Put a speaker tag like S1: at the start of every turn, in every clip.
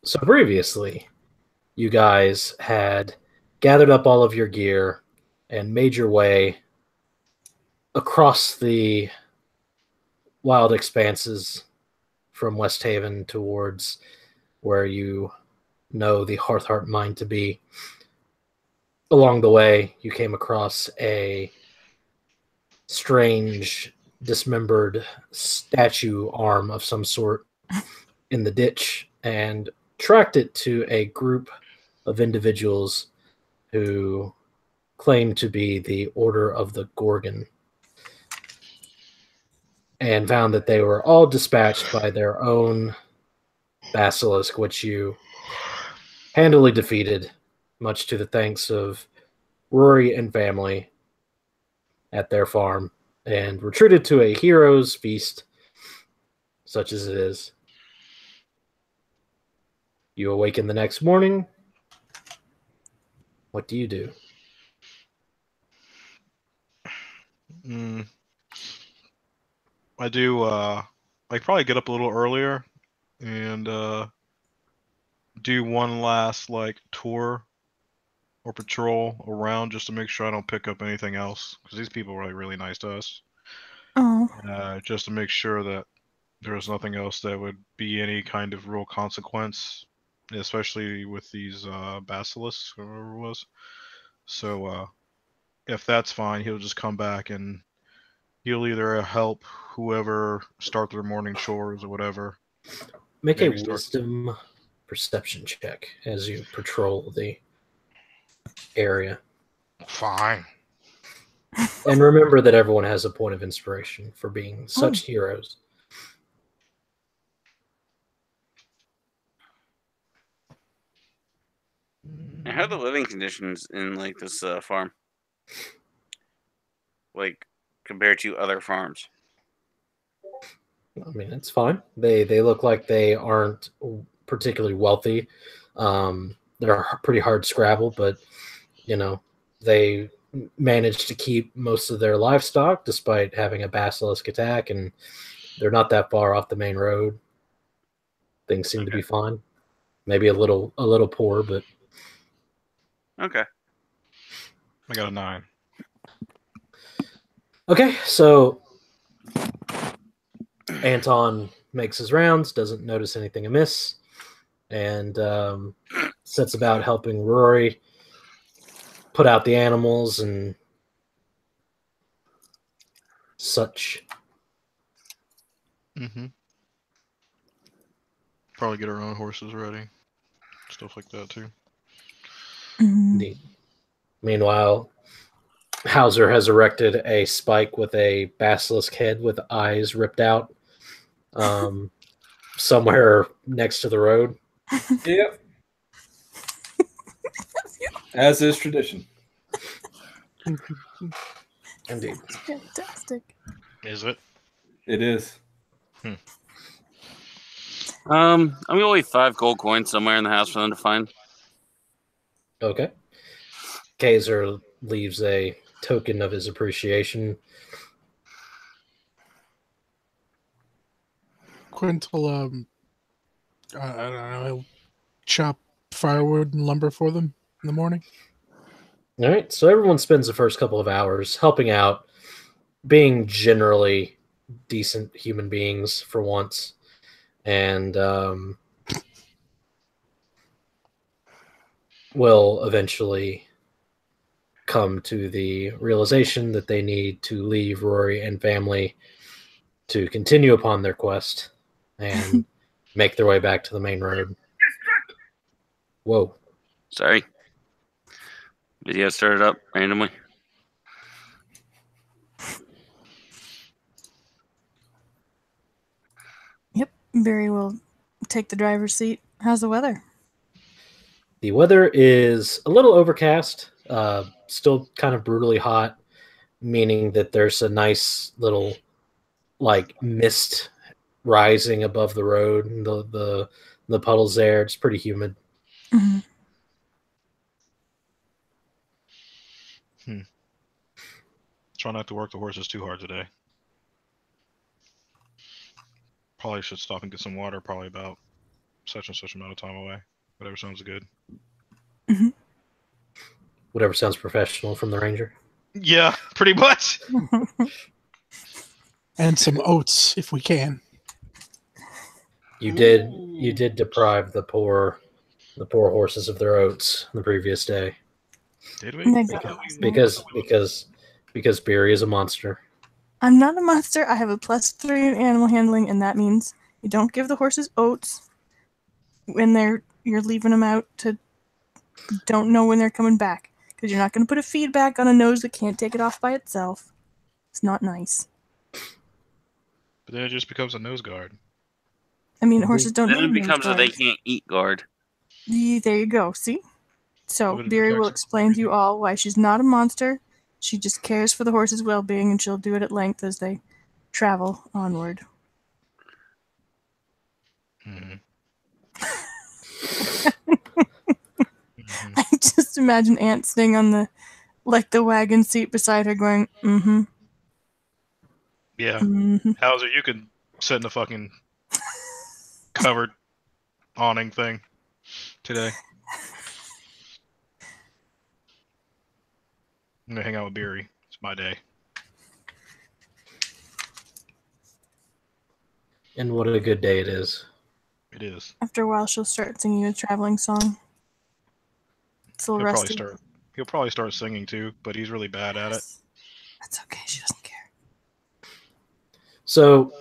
S1: So previously, you guys had gathered up all of your gear and made your way across the wild expanses from West Haven towards where you know the Heartheart Mine to be. Along the way, you came across a strange, dismembered statue arm of some sort in the ditch and tracked it to a group of individuals who claim to be the Order of the Gorgon, and found that they were all dispatched by their own basilisk, which you handily defeated, much to the thanks of Rory and family at their farm, and were treated to a hero's feast, such as it is. You awaken the next morning. What do you do?
S2: I do, I probably get up a little earlier and do one last, tour or patrol around just to make sure I don't pick up anything else, because these people were, really nice to us.
S3: Oh.
S2: Just to make sure that there was nothing else that would be any kind of real consequence, especially with these basilisks, whoever it was. So, if that's fine, he'll just come back and he'll either help whoever start their morning chores or whatever.
S1: Make a wisdom perception check as you patrol the area.
S2: Fine.
S1: And remember that everyone has a point of inspiration for being such heroes.
S4: And how are the living conditions in this farm? Compared to other farms?
S1: I mean, it's fine. They look like they aren't particularly wealthy. They're pretty hard scrabble, but they managed to keep most of their livestock despite having a basilisk attack, and they're not that far off the main road. Things seem to be fine. Maybe a little poor, but
S4: okay.
S2: I got a 9.
S1: Okay, so Anton makes his rounds, doesn't notice anything amiss, and sets about helping Rory put out the animals and such.
S2: Mm-hmm. Probably get our own horses ready. Stuff like that, too.
S1: Indeed. Meanwhile, Hauser has erected a spike with a basilisk head with eyes ripped out somewhere next to the road.
S5: Yep. As is tradition.
S1: Indeed.
S3: That's fantastic.
S2: Is it?
S5: It is.
S4: I'm gonna leave 5 gold coins somewhere in the house for them to find.
S1: Okay. Kazer leaves a token of his appreciation.
S6: Quint will, I don't know, he'll chop firewood and lumber for them in the morning.
S1: All right, so everyone spends the first couple of hours helping out, being generally decent human beings for once, and will eventually come to the realization that they need to leave Rory and family to continue upon their quest and make their way back to the main road. Whoa.
S4: Sorry. Video started up randomly.
S3: Yep, Biri will take the driver's seat. How's the weather?
S1: The weather is a little overcast, still kind of brutally hot, meaning that there's a nice little mist rising above the road, and the puddles there. It's pretty humid.
S3: Mm-hmm.
S2: Try not to work the horses too hard today. Probably should stop and get some water, probably about such and such amount of time away. Whatever sounds good.
S1: Whatever sounds professional from the ranger.
S2: Yeah, pretty much.
S6: And some oats, if we can.
S1: You did deprive the poor horses of their oats the previous day.
S2: Did we?
S1: Because Biri is a monster.
S3: I'm not a monster. I have a +3 in animal handling, and that means you don't give the horses oats when you're leaving them out to don't know when they're coming back. Because you're not going to put a feedback on a nose that can't take it off by itself. It's not nice.
S2: But then it just becomes a nose guard.
S3: I mean, horses don't
S4: Then
S3: need
S4: it becomes
S3: nose
S4: a they
S3: guards.
S4: can't eat guard.
S3: There you go. See? So
S2: But it
S3: Biri will
S2: protects-
S3: explain to you all why she's not a monster. She just cares for the horse's well-being, and she'll do it at length as they travel onward.
S2: Mm-hmm.
S3: I just imagine Aunt sitting on the wagon seat beside her going, mm-hmm.
S2: Yeah.
S3: Mm-hmm.
S2: Hauser, you can sit in the fucking covered awning thing today. I'm gonna hang out with Biri. It's my day.
S1: And what a good day it is.
S2: It is.
S3: After a while, she'll start singing a traveling song. It's a little rusty.
S2: He'll probably start singing too, but he's really bad at it.
S3: That's okay. She doesn't care.
S1: So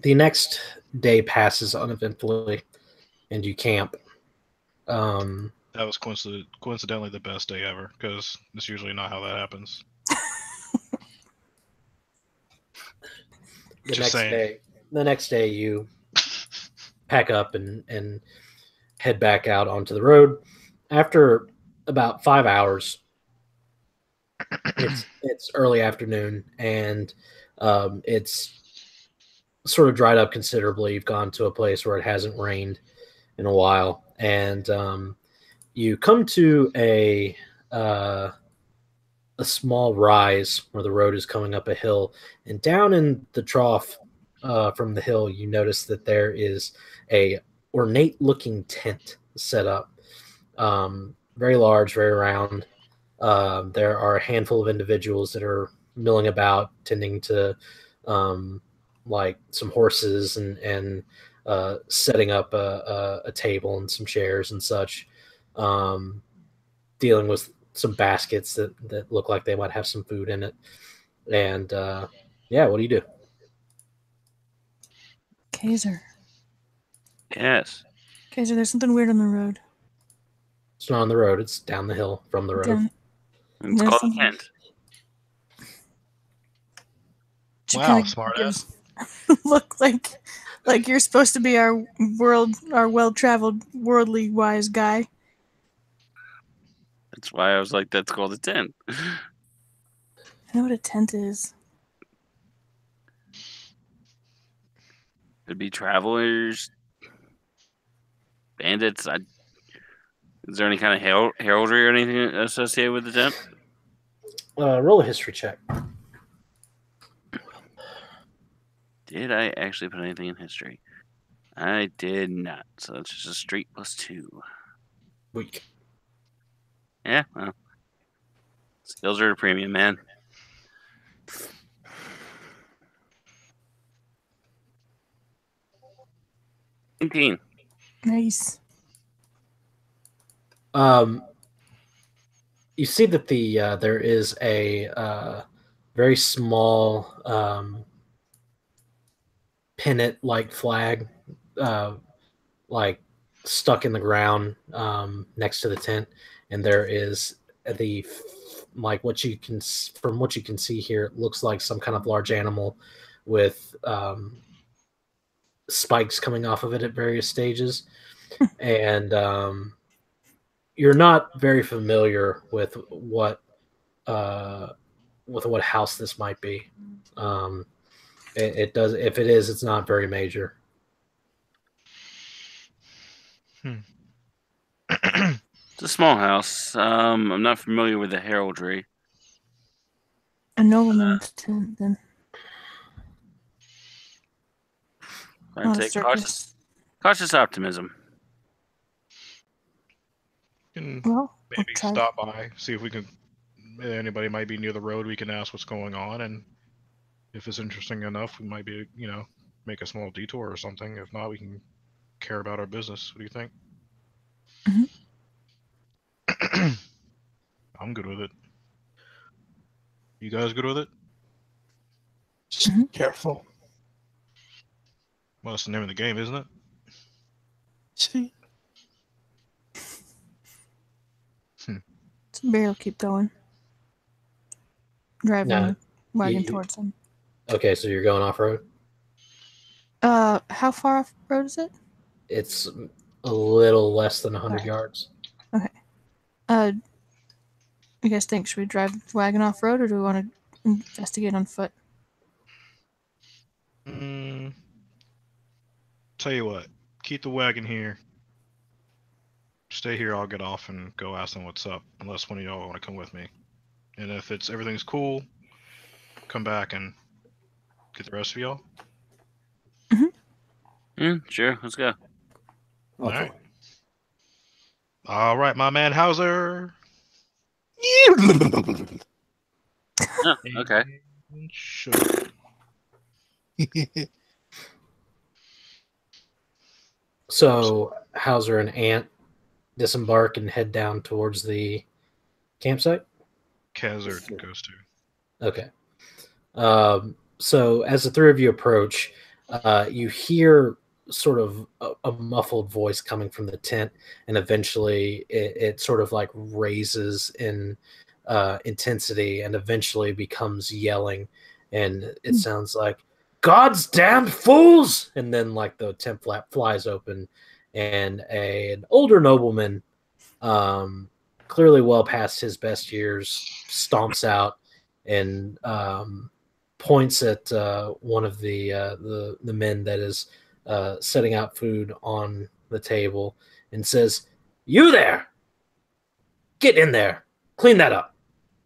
S1: the next day passes uneventfully, and you camp.
S2: That was coincidentally the best day ever, because it's usually not how that happens.
S1: The next day, you pack up and head back out onto the road. After about 5 hours, it's early afternoon, and it's sort of dried up considerably. You've gone to a place where it hasn't rained in a while, and you come to a small rise where the road is coming up a hill, and down in the trough from the hill, you notice that there is a ornate-looking tent set up, very large, very round. There are a handful of individuals that are milling about, tending to like some horses and setting up a table and some chairs and such, dealing with some baskets that look like they might have some food in it. And yeah, what do you do?
S3: Kazer.
S4: Yes.
S3: Kazer, there's something weird on the road.
S1: It's not on the road. It's down the hill from the road.
S3: Down-
S4: It's
S3: There's
S4: called
S3: something-
S4: Kent.
S3: She
S2: Wow,
S3: kinda
S2: smart
S3: gives- look like you're supposed to be our well-traveled, worldly wise guy.
S4: That's why I was like, that's called a tent.
S3: I know what a tent is.
S4: Could be travelers, bandits. Is there any kind of heraldry or anything associated with the tent?
S1: Roll a history check.
S4: Did I actually put anything in history? I did not. So that's just a straight +2.
S1: Weak.
S4: Yeah, well. Skills are a premium, man.
S3: Nice.
S1: You see that there is a very small pennant-like flag, like stuck in the ground next to the tent, and there is from what you can see here, it looks like some kind of large animal with spikes coming off of it at various stages, and you're not very familiar with what house this might be. It does, if it is, it's not very major.
S4: It's a small house. I'm not familiar with the heraldry.
S3: A nobleman's tent, then.
S4: I
S3: Not a
S4: take
S3: circus.
S4: cautious. Cautious optimism.
S2: Can
S3: Well, we'll
S2: maybe
S3: try.
S2: stop by, see if we can. Anybody might be near the road. We can ask what's going on, and if it's interesting enough, we might be, make a small detour or something. If not, we can care about our business. What do you think? I'm good with it. You guys good with it?
S6: Just careful.
S2: Well, that's the name of the game, isn't it?
S6: See?
S3: So Barry will keep going. Driving
S1: Nah,
S3: the wagon
S1: you-
S3: towards him.
S1: Okay, so you're going off road.
S3: How far off road is it?
S1: It's a little less than 100
S3: Alright.
S1: yards.
S3: You guys think, should we drive the wagon off road or do we want to investigate on foot?
S2: Tell you what, keep the wagon here. Stay here, I'll get off and go ask them what's up, unless one of y'all want to come with me. And if everything's cool, come back and get the rest of y'all.
S4: Sure, let's go.
S2: Alright. Alright, my man Hauser.
S4: Oh, okay.
S2: And sure.
S1: So Hauser and Ant disembark and head down towards the campsite.
S2: Kazer goes to.
S1: Okay. So as the three of you approach, you hear sort of a muffled voice coming from the tent, and eventually it sort of like raises in intensity and eventually becomes yelling, and it sounds like, "God's damned fools!" And then like the tent flap flies open, and an older nobleman, clearly well past his best years, stomps out and points at one of the men that is setting out food on the table and says, "You there! Get in there! Clean that up!"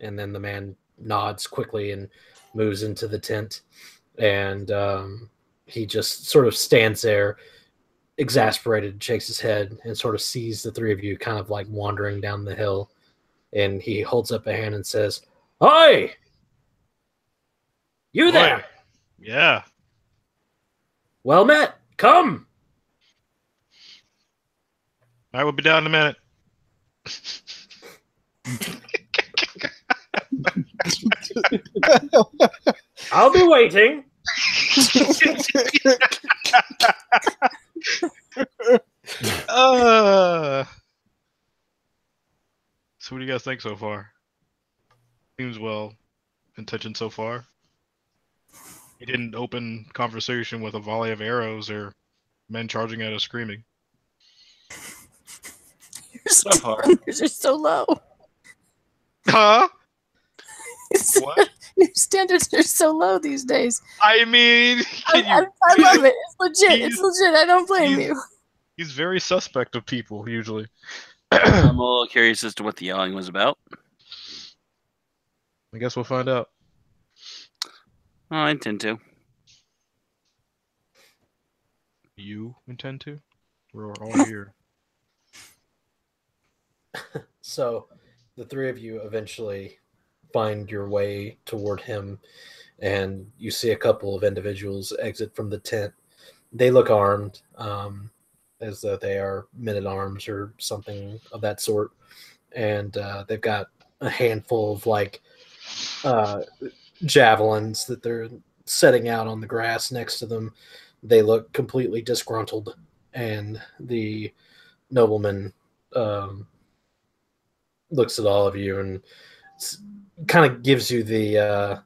S1: And then the man nods quickly and moves into the tent, and he just sort of stands there, exasperated, shakes his head, and sort of sees the three of you kind of like wandering down the hill, and he holds up a hand and says, "Oi! You there!
S2: Oi. Yeah.
S1: Well met! Come!"
S2: I will be down in a minute.
S1: I'll be waiting.
S2: So what do you guys think so far? Seems well intentioned so far. He didn't open conversation with a volley of arrows or men charging at us screaming.
S3: Your standards are so low.
S2: Huh? What?
S3: Your standards are so low these days.
S2: I mean,
S3: I love it. It's legit. It's legit. I don't blame you.
S2: He's very suspect of people, usually.
S4: I'm a little curious as to what the yelling was about.
S2: I guess we'll find out.
S4: Oh, I intend to.
S2: You intend to? We're all here.
S1: So the three of you eventually find your way toward him, and you see a couple of individuals exit from the tent. They look armed, as though they are men-at-arms or something of that sort, and they've got a handful of like javelins that they're setting out on the grass next to them. They look completely disgruntled, and the nobleman looks at all of you and kind of gives you the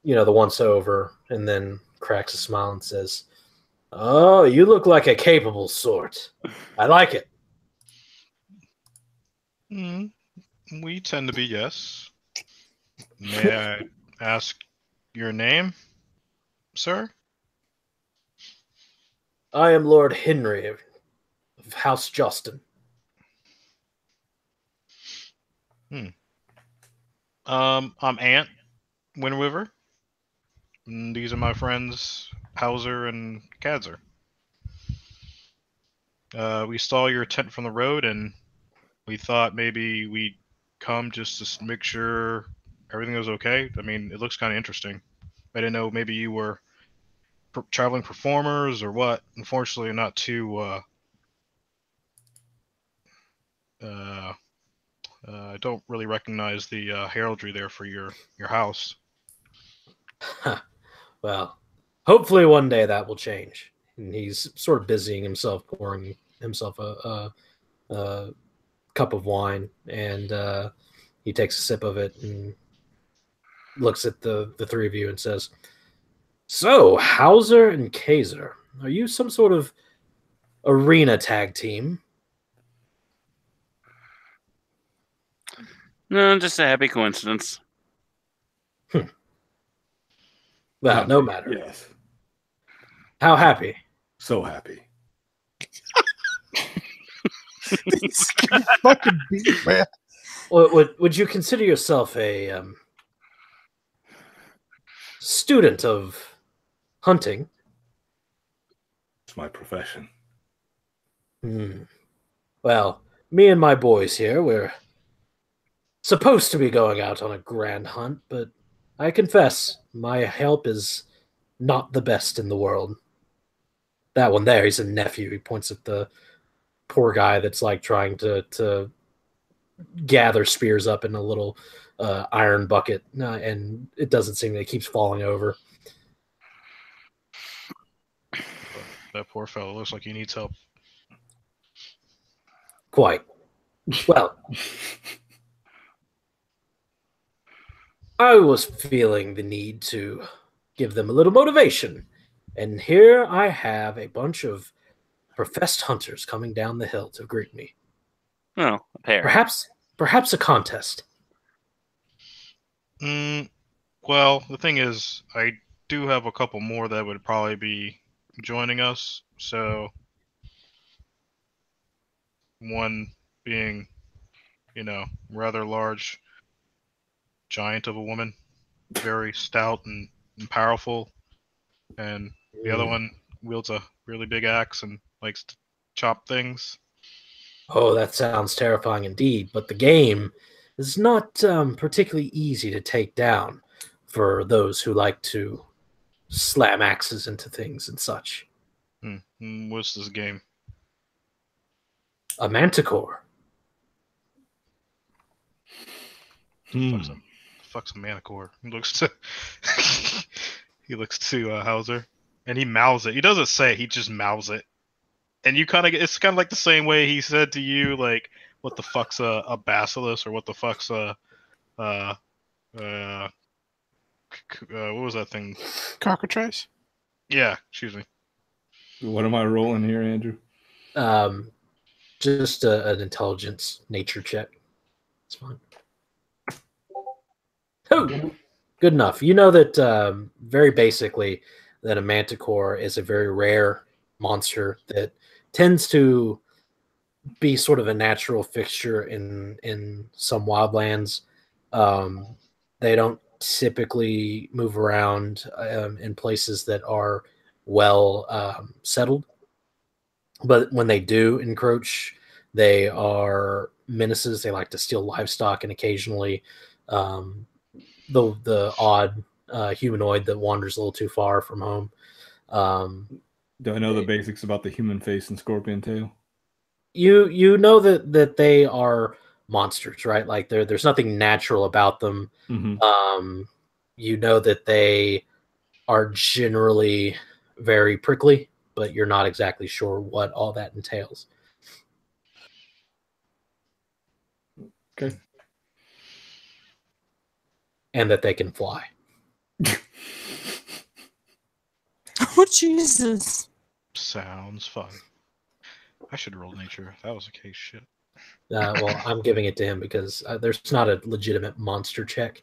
S1: the once over, and then cracks a smile and says, "Oh, you look like a capable sort. I like it."
S2: We tend to be, yes. May I ask your name, sir?
S1: "I am Lord Henry of House Justin."
S2: I'm Ant Windriver. And these are my friends Hauser and Kazer. We saw your tent from the road, and we thought maybe we'd come just to make sure everything was okay. I mean, it looks kind of interesting. I didn't know maybe you were traveling performers or what. Unfortunately, not too. I don't really recognize the heraldry there for your house.
S1: Well, hopefully one day that will change. And he's sort of busying himself, pouring himself a cup of wine, and he takes a sip of it and looks at the three of you and says, "So, Hauser and Kazer, are you some sort of arena tag team?"
S4: No, just a happy coincidence.
S1: Well, no matter.
S7: Yes.
S1: How happy?
S7: So happy.
S6: Fucking beat, man.
S1: Would you consider yourself a student of hunting?
S7: It's my profession.
S1: Well, me and my boys here, we're supposed to be going out on a grand hunt, but I confess, my help is not the best in the world. That one there, he's a nephew. He points at the poor guy that's like trying to gather spears up in a little iron bucket, and it doesn't seem that it keeps falling over.
S2: That poor fellow looks like he needs help.
S1: Quite. Well, I was feeling the need to give them a little motivation, and here I have a bunch of professed hunters coming down the hill to greet me.
S4: Oh, a pair.
S1: Perhaps a contest.
S2: Well, the thing is, I do have a couple more that would probably be joining us. So, one being, rather large giant of a woman, very stout and powerful, and the other one wields a really big axe and likes to chop things.
S1: Oh, that sounds terrifying indeed, but the game is not particularly easy to take down for those who like to slam axes into things and such.
S2: What's this game?
S1: A manticore.
S2: Fuck's a manicore. He looks to Hauser, and he mouths it. He doesn't say it, he just mouths it. And you it's kind of like the same way he said to you, like, what the fuck's a basilisk, or what the fuck's what was that thing?
S6: Cockatrice?
S2: Yeah, excuse me.
S5: What am I rolling here, Andrew?
S1: Just an intelligence nature check. It's fine. Oh, good enough. You know that very basically that a manticore is a very rare monster that tends to be sort of a natural fixture in some wildlands. They don't typically move around in places that are well settled. But when they do encroach, they are menaces. They like to steal livestock and occasionally the odd humanoid that wanders a little too far from home.
S5: Do I know the basics about the human face and scorpion tail?
S1: You know that they are monsters, right? Like there's nothing natural about them.
S5: Mm-hmm.
S1: You know that they are generally very prickly, but you're not exactly sure what all that entails.
S5: Okay.
S1: And that they can fly.
S3: Oh, Jesus.
S2: Sounds fun. I should roll nature. If that was the case, shit.
S1: Well, I'm giving it to him because there's not a legitimate monster check.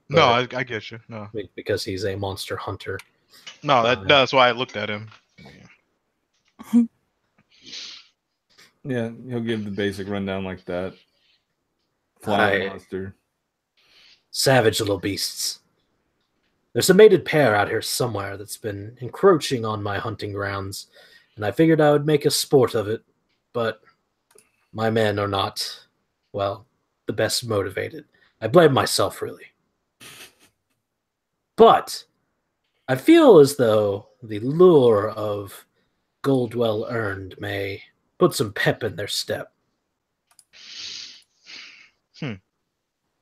S2: No, I get you. No,
S1: because he's a monster hunter.
S2: No, that's why I looked at him.
S5: Yeah, he'll give the basic rundown like that. Flying monster.
S1: Savage little beasts. There's a mated pair out here somewhere that's been encroaching on my hunting grounds, and I figured I would make a sport of it. but my men are not, well, the best motivated. I blame myself, really. But I feel as though the lure of gold well earned may put some pep in their step.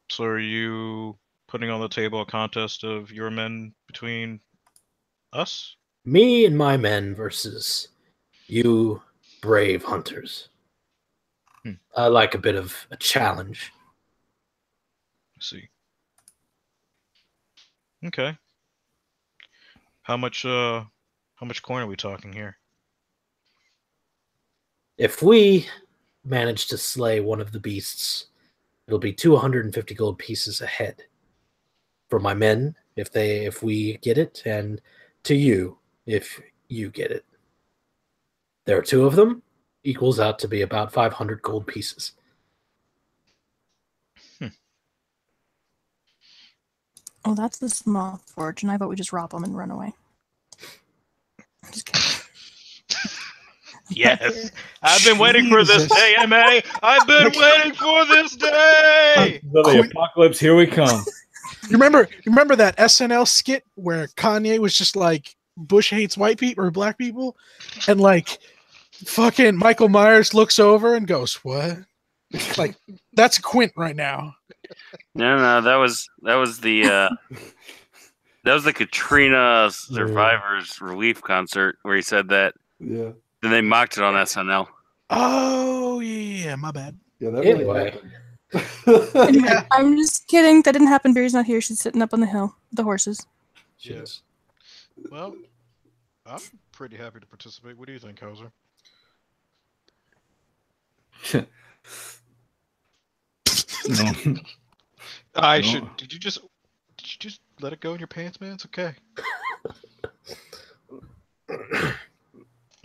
S2: So are you putting on the table a contest of your men between us?
S1: Me and my men versus you brave hunters. I like a bit of a challenge.
S2: Let's see. Okay. How much coin are we talking here?
S1: If we manage to slay one of the beasts, it'll be 250 gold pieces a head. For my men, if we get it, and to you, if you get it. There are 2 of them, equals out to be about 500 gold pieces.
S3: Oh, that's the small fortune. I thought we just rob them and run away. Just kidding.
S2: Yes. I've been waiting for this
S6: Jesus.
S2: day, MA. I've been waiting for this day.
S5: The apocalypse, here we come.
S6: You remember that SNL skit where Kanye was just like, Bush hates white people or black people, and like fucking Michael Myers looks over and goes, "What?" Like that's Quint right now.
S4: No, that was the Katrina Survivors Relief concert where he said that.
S5: Yeah.
S4: Then they mocked it on SNL.
S6: Oh yeah, my bad.
S5: Yeah, that
S1: Anyway.
S3: Anyway, I'm just kidding. That didn't happen. Biri's not here. She's sitting up on the hill. The horses.
S2: Yes. Well, I'm pretty happy to participate. What do you think, Hauser?
S5: No.
S2: Did you just let it go in your pants, man? It's okay.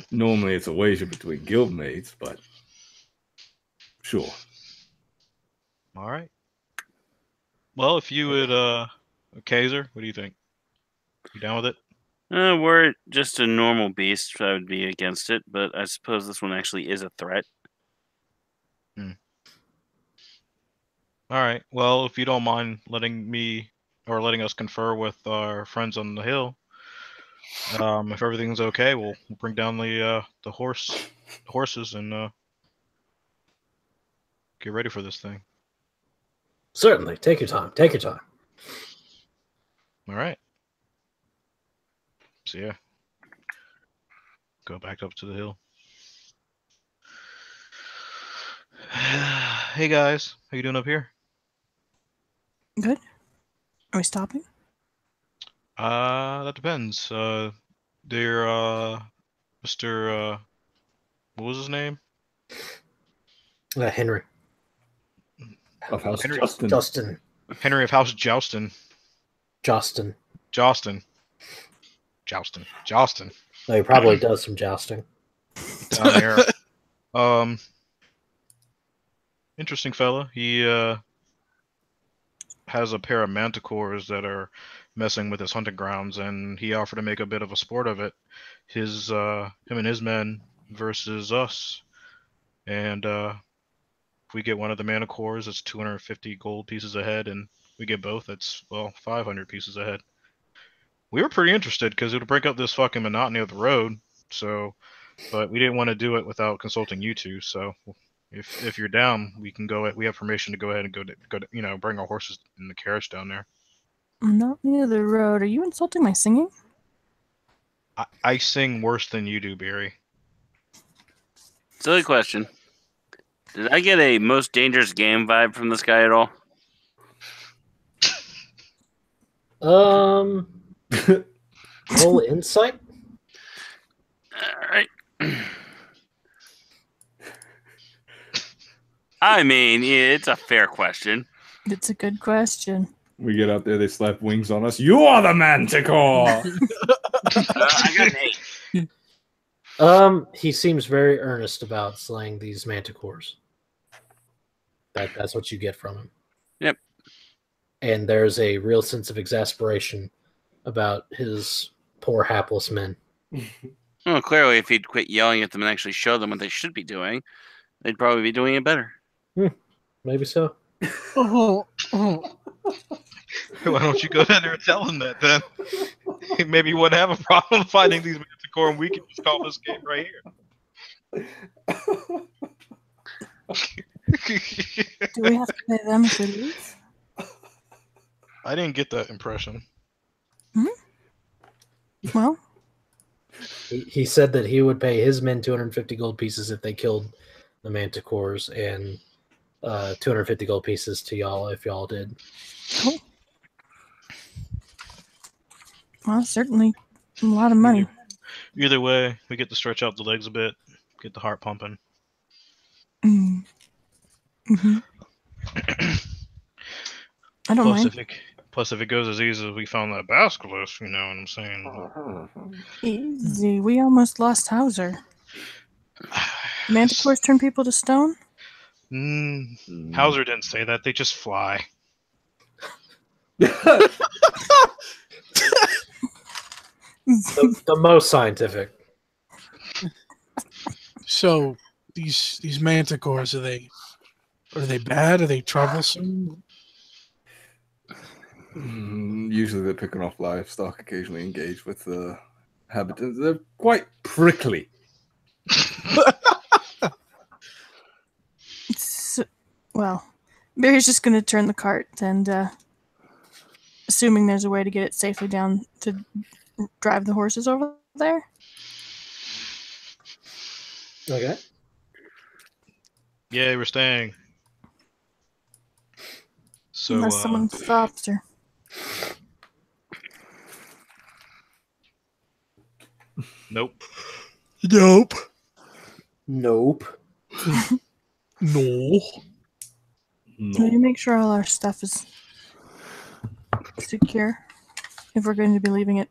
S5: Normally it's a wager between guildmates, but sure.
S2: All right. Well, if you would, Kazer, what do you think? You down with it?
S4: Were it just a normal beast, I would be against it, but I suppose this one actually is a threat.
S2: All right. Well, if you don't mind letting us confer with our friends on the hill, if everything's okay, we'll bring down the horses and get ready for this thing.
S1: Certainly. Take your time. Take your time.
S2: All right. So yeah, go back up to the hill. Hey guys, how you doing up here?
S3: Good. Are we stopping?
S2: That depends. Dear Mr. What was his name?
S1: Henry.
S5: Of House
S2: Henry-
S5: Justin.
S2: Henry of House Joustin.
S1: Justin.
S2: Joustin.
S1: No, he probably does some jousting.
S2: Down there. Interesting fella. He has a pair of manticores that are messing with his hunting grounds, and he offered to make a bit of a sport of it. Him and his men versus us. And if we get one of the manticores, it's 250 gold pieces a head, and we get both, it's 500 pieces a head. We were pretty interested because it would break up this fucking monotony of the road. So, but we didn't want to do it without consulting you two. So, if you're down, we can go. We have permission to go ahead and go to bring our horses in the carriage down there.
S3: I'm not near the road. Are you insulting my singing?
S2: I sing worse than you do, Biri.
S4: Silly question. Did I get a most dangerous game vibe from this guy at all?
S1: Roll insight.
S4: All right. I mean, it's a fair question.
S3: It's a good question.
S5: We get out there, they slap wings on us. You are the manticore!
S4: I got an 8.
S1: He seems very earnest about slaying these manticores. That's what you get from him.
S4: Yep.
S1: And there's a real sense of exasperation about his poor hapless men.
S4: Well, clearly, if he'd quit yelling at them and actually show them what they should be doing, they'd probably be doing it better.
S1: Maybe so.
S6: Oh,
S2: Why don't you go down there and tell him that then? Maybe you wouldn't have a problem fighting these Manticore, and we can just call this game right here.
S3: Do we have to pay them if we leave?
S2: I didn't get that impression.
S3: Well,
S1: He said that he would pay his men 250 gold pieces if they killed the Manticores, and 250 gold pieces to y'all if y'all did.
S3: cool. Well, certainly a lot of money.
S2: Either way, we get to stretch out the legs a bit, get the heart pumping.
S3: Mm-hmm. I don't mind.
S2: Plus, if it goes as easy as we found that basilisk, you know what I'm saying?
S3: Easy. We almost lost Hauser. Manticores turn people to stone?
S2: Hauser didn't say that. They just fly.
S1: The most scientific.
S6: so these manticores, are they bad? Are they troublesome?
S5: Usually they're picking off livestock, occasionally engage with the inhabitants. They're quite prickly.
S3: Well, Biri's just going to turn the cart and, assuming there's a way to get it safely down to drive the horses over there.
S1: Okay.
S2: Yeah, we're staying. So,
S3: Unless someone stops her.
S2: Nope.
S6: Nope.
S1: Nope.
S6: No.
S3: Will you make sure all our stuff is secure? If we're going to be leaving it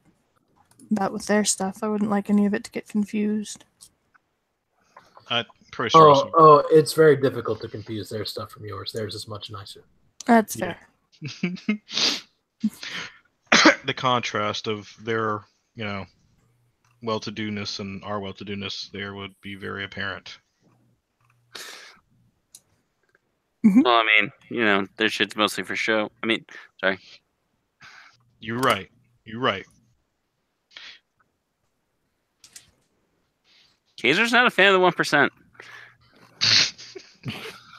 S3: about with their stuff, I wouldn't like any of it to get confused.
S2: I'm pretty sure.
S1: It's very difficult to confuse their stuff from yours. Theirs is much nicer.
S3: That's fair.
S2: The contrast of their, well-to-do-ness and our well-to-do-ness there would be very apparent.
S4: Well, I mean, their shit's mostly for show. Sorry.
S2: You're right.
S4: Kazer's not a fan of the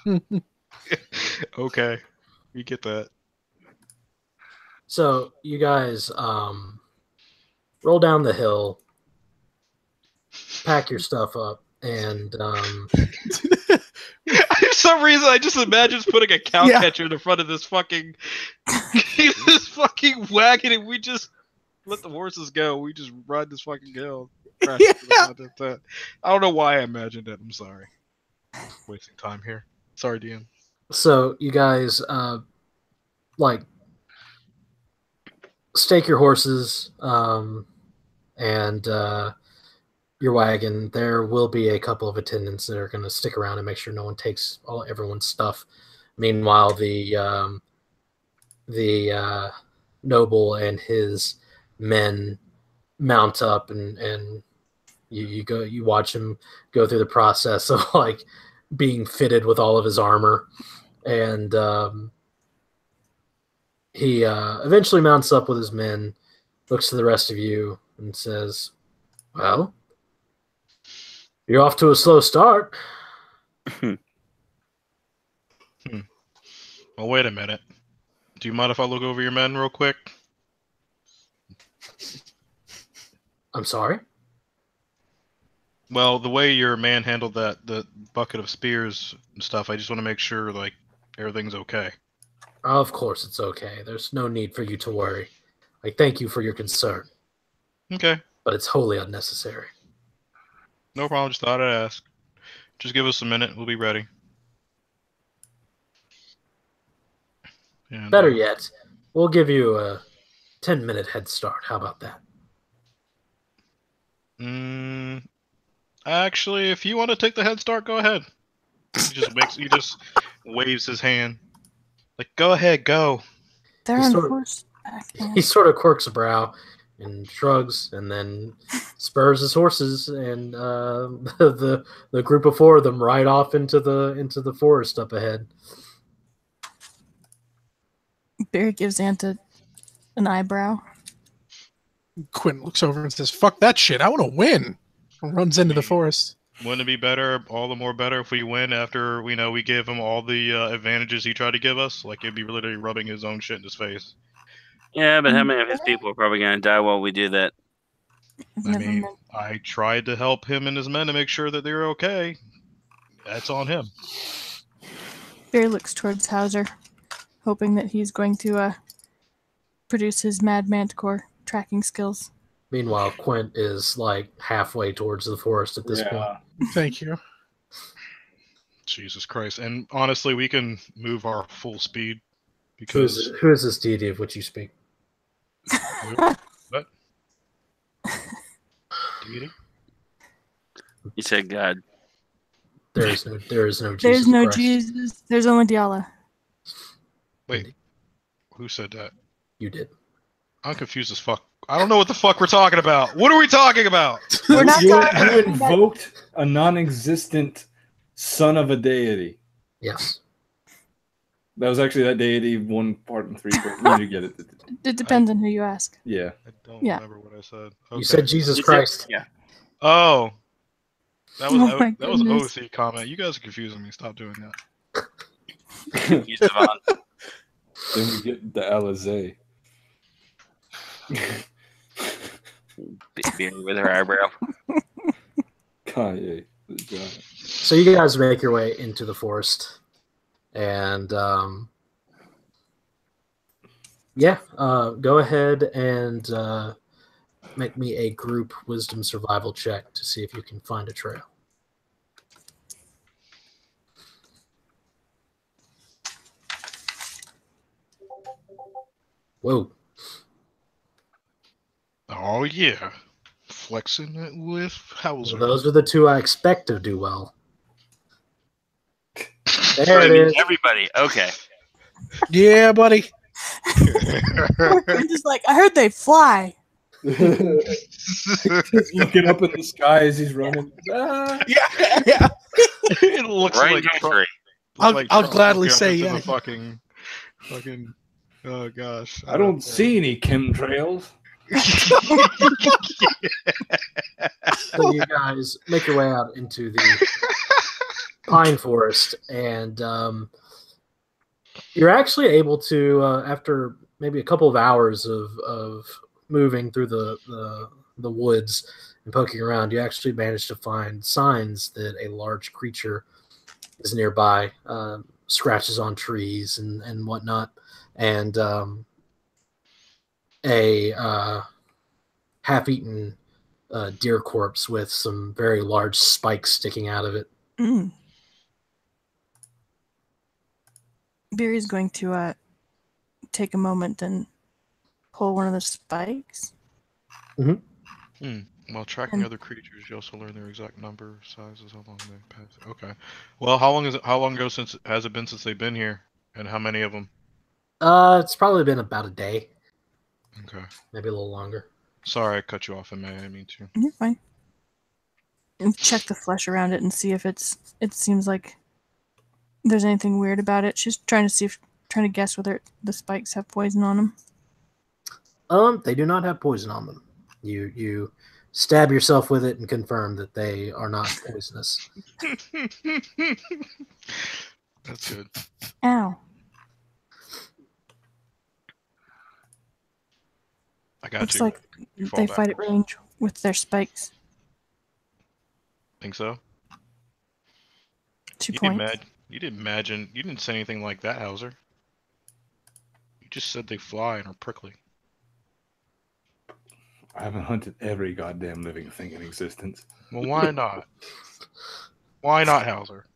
S4: 1%.
S2: Okay. We get that.
S1: So you guys roll down the hill, pack your stuff up, and
S2: for some reason I just imagine putting a cow catcher in the front of this fucking wagon, and we just let the horses go. We just ride this fucking hill. I don't know why I imagined that. I'm sorry. Wasting time here. Sorry, DM.
S1: So you guys stake your horses and your wagon. There will be a couple of attendants that are going to stick around and make sure no one takes everyone's stuff. Meanwhile, the noble and his men mount up, and you watch him go through the process of being fitted with all of his armor, and he eventually mounts up with his men, looks to the rest of you, and says, "Well, you're off to a slow start."
S2: Well, wait a minute. Do you mind if I look over your men real quick?
S1: I'm sorry?
S2: Well, the way your man handled the bucket of spears and stuff, I just want to make sure, everything's okay.
S1: Of course it's okay. There's no need for you to worry. I thank you for your concern.
S2: Okay.
S1: But it's wholly unnecessary.
S2: No problem. Just thought I'd ask. Just give us a minute. We'll be ready. And,
S1: better yet, we'll give you a 10-minute head start. How about that?
S2: Actually, if you want to take the head start, go ahead. He just waves his hand. Go ahead, go.
S3: They're on horseback.
S1: He sort of quirks a brow and shrugs, and then spurs his horses, and the group of four of them ride off into the forest up ahead.
S3: Biri gives Anta an eyebrow.
S6: Quint looks over and says, "Fuck that shit! I want to win." And runs into the forest.
S2: Wouldn't it be better, all the more better, if we win after we give him all the advantages he tried to give us? Like, it'd be literally rubbing his own shit in his face.
S4: Yeah, but how many of his people are probably going to die while we do that?
S3: Never mind.
S2: I tried to help him and his men to make sure that they're okay. That's on him.
S3: Biri looks towards Hauser, hoping that he's going to produce his Mad Manticore tracking skills.
S1: Meanwhile, Quint is like halfway towards the forest at this point.
S6: Thank you.
S2: Jesus Christ. And honestly, we can move our full speed because...
S1: Who is this deity of which you speak?
S2: What? Deity?
S4: You said God.
S1: There is no Jesus.
S3: There's no
S1: Christ.
S3: Jesus. There's only Diala.
S2: Wait. Who said that?
S1: You did.
S2: I'm confused as fuck. I don't know what the fuck we're talking about. What are we talking about?
S3: We're not
S5: You
S3: talking
S5: invoked a non-existent son of a deity.
S1: Yes.
S5: That was actually that deity 1 part and 3 part. You get it.
S3: It depends on who you ask.
S5: Yeah.
S2: I don't
S3: Yeah.
S2: remember what I said.
S1: You said Jesus
S4: You said-
S1: Christ.
S4: Yeah.
S2: Oh. That was
S3: Oh my
S2: that was an
S3: goodness.
S2: OC comment. You guys are confusing me. Stop doing that.
S4: You Savant.
S5: Then we get the Alizé.
S4: Biri with her eyebrow.
S5: Kanye. The giant.
S1: So you guys make your way into the forest, and go ahead and make me a group wisdom survival check to see if you can find a trail. Whoa.
S2: Oh yeah. Flexing it with Hauser.
S1: Well, those are the two I expect to do well.
S4: So
S1: There
S4: it
S1: it
S4: means
S1: is.
S4: everybody. Okay.
S6: Yeah, buddy.
S3: Quint is like, I heard they fly.
S5: He's looking up in the sky as he's running. Ah.
S6: Yeah.
S2: It looks
S4: Right
S2: like
S4: in
S2: Trump.
S4: history.
S6: I'll gladly
S2: looking up
S6: say
S2: into
S6: yeah.
S2: the fucking. Oh gosh.
S5: I don't see any chemtrails.
S1: So you guys make your way out into the pine forest, and you're actually able to, after maybe a couple of hours of moving through the woods and poking around, you actually manage to find signs that a large creature is nearby, scratches on trees and whatnot, and a half-eaten deer corpse with some very large spikes sticking out of it.
S3: Mm. Biri's going to take a moment and pull one of the spikes.
S2: While tracking other creatures, you also learn their exact number, sizes, how long they pass. Okay. Well, how long ago has it been since they've been here, and how many of them?
S1: It's probably been about a day,
S2: Okay.
S1: maybe a little longer.
S2: Sorry, I cut you off. I didn't mean to.
S3: You're fine. And check the flesh around it and see if it seems like there's anything weird about it. She's trying to guess whether the spikes have poison on them.
S1: They do not have poison on them. You stab yourself with it and confirm that they are not poisonous.
S2: That's good.
S3: Ow.
S2: I got
S3: Looks
S2: you.
S3: like
S2: You fall
S3: they fight at
S2: backwards.
S3: range with their spikes.
S2: Think so?
S3: 2
S2: You
S3: points.
S2: didn't say anything like that, Hauser. You just said they fly and are prickly.
S5: I haven't hunted every goddamn living thing in existence.
S2: Well, why not? Why not, Hauser?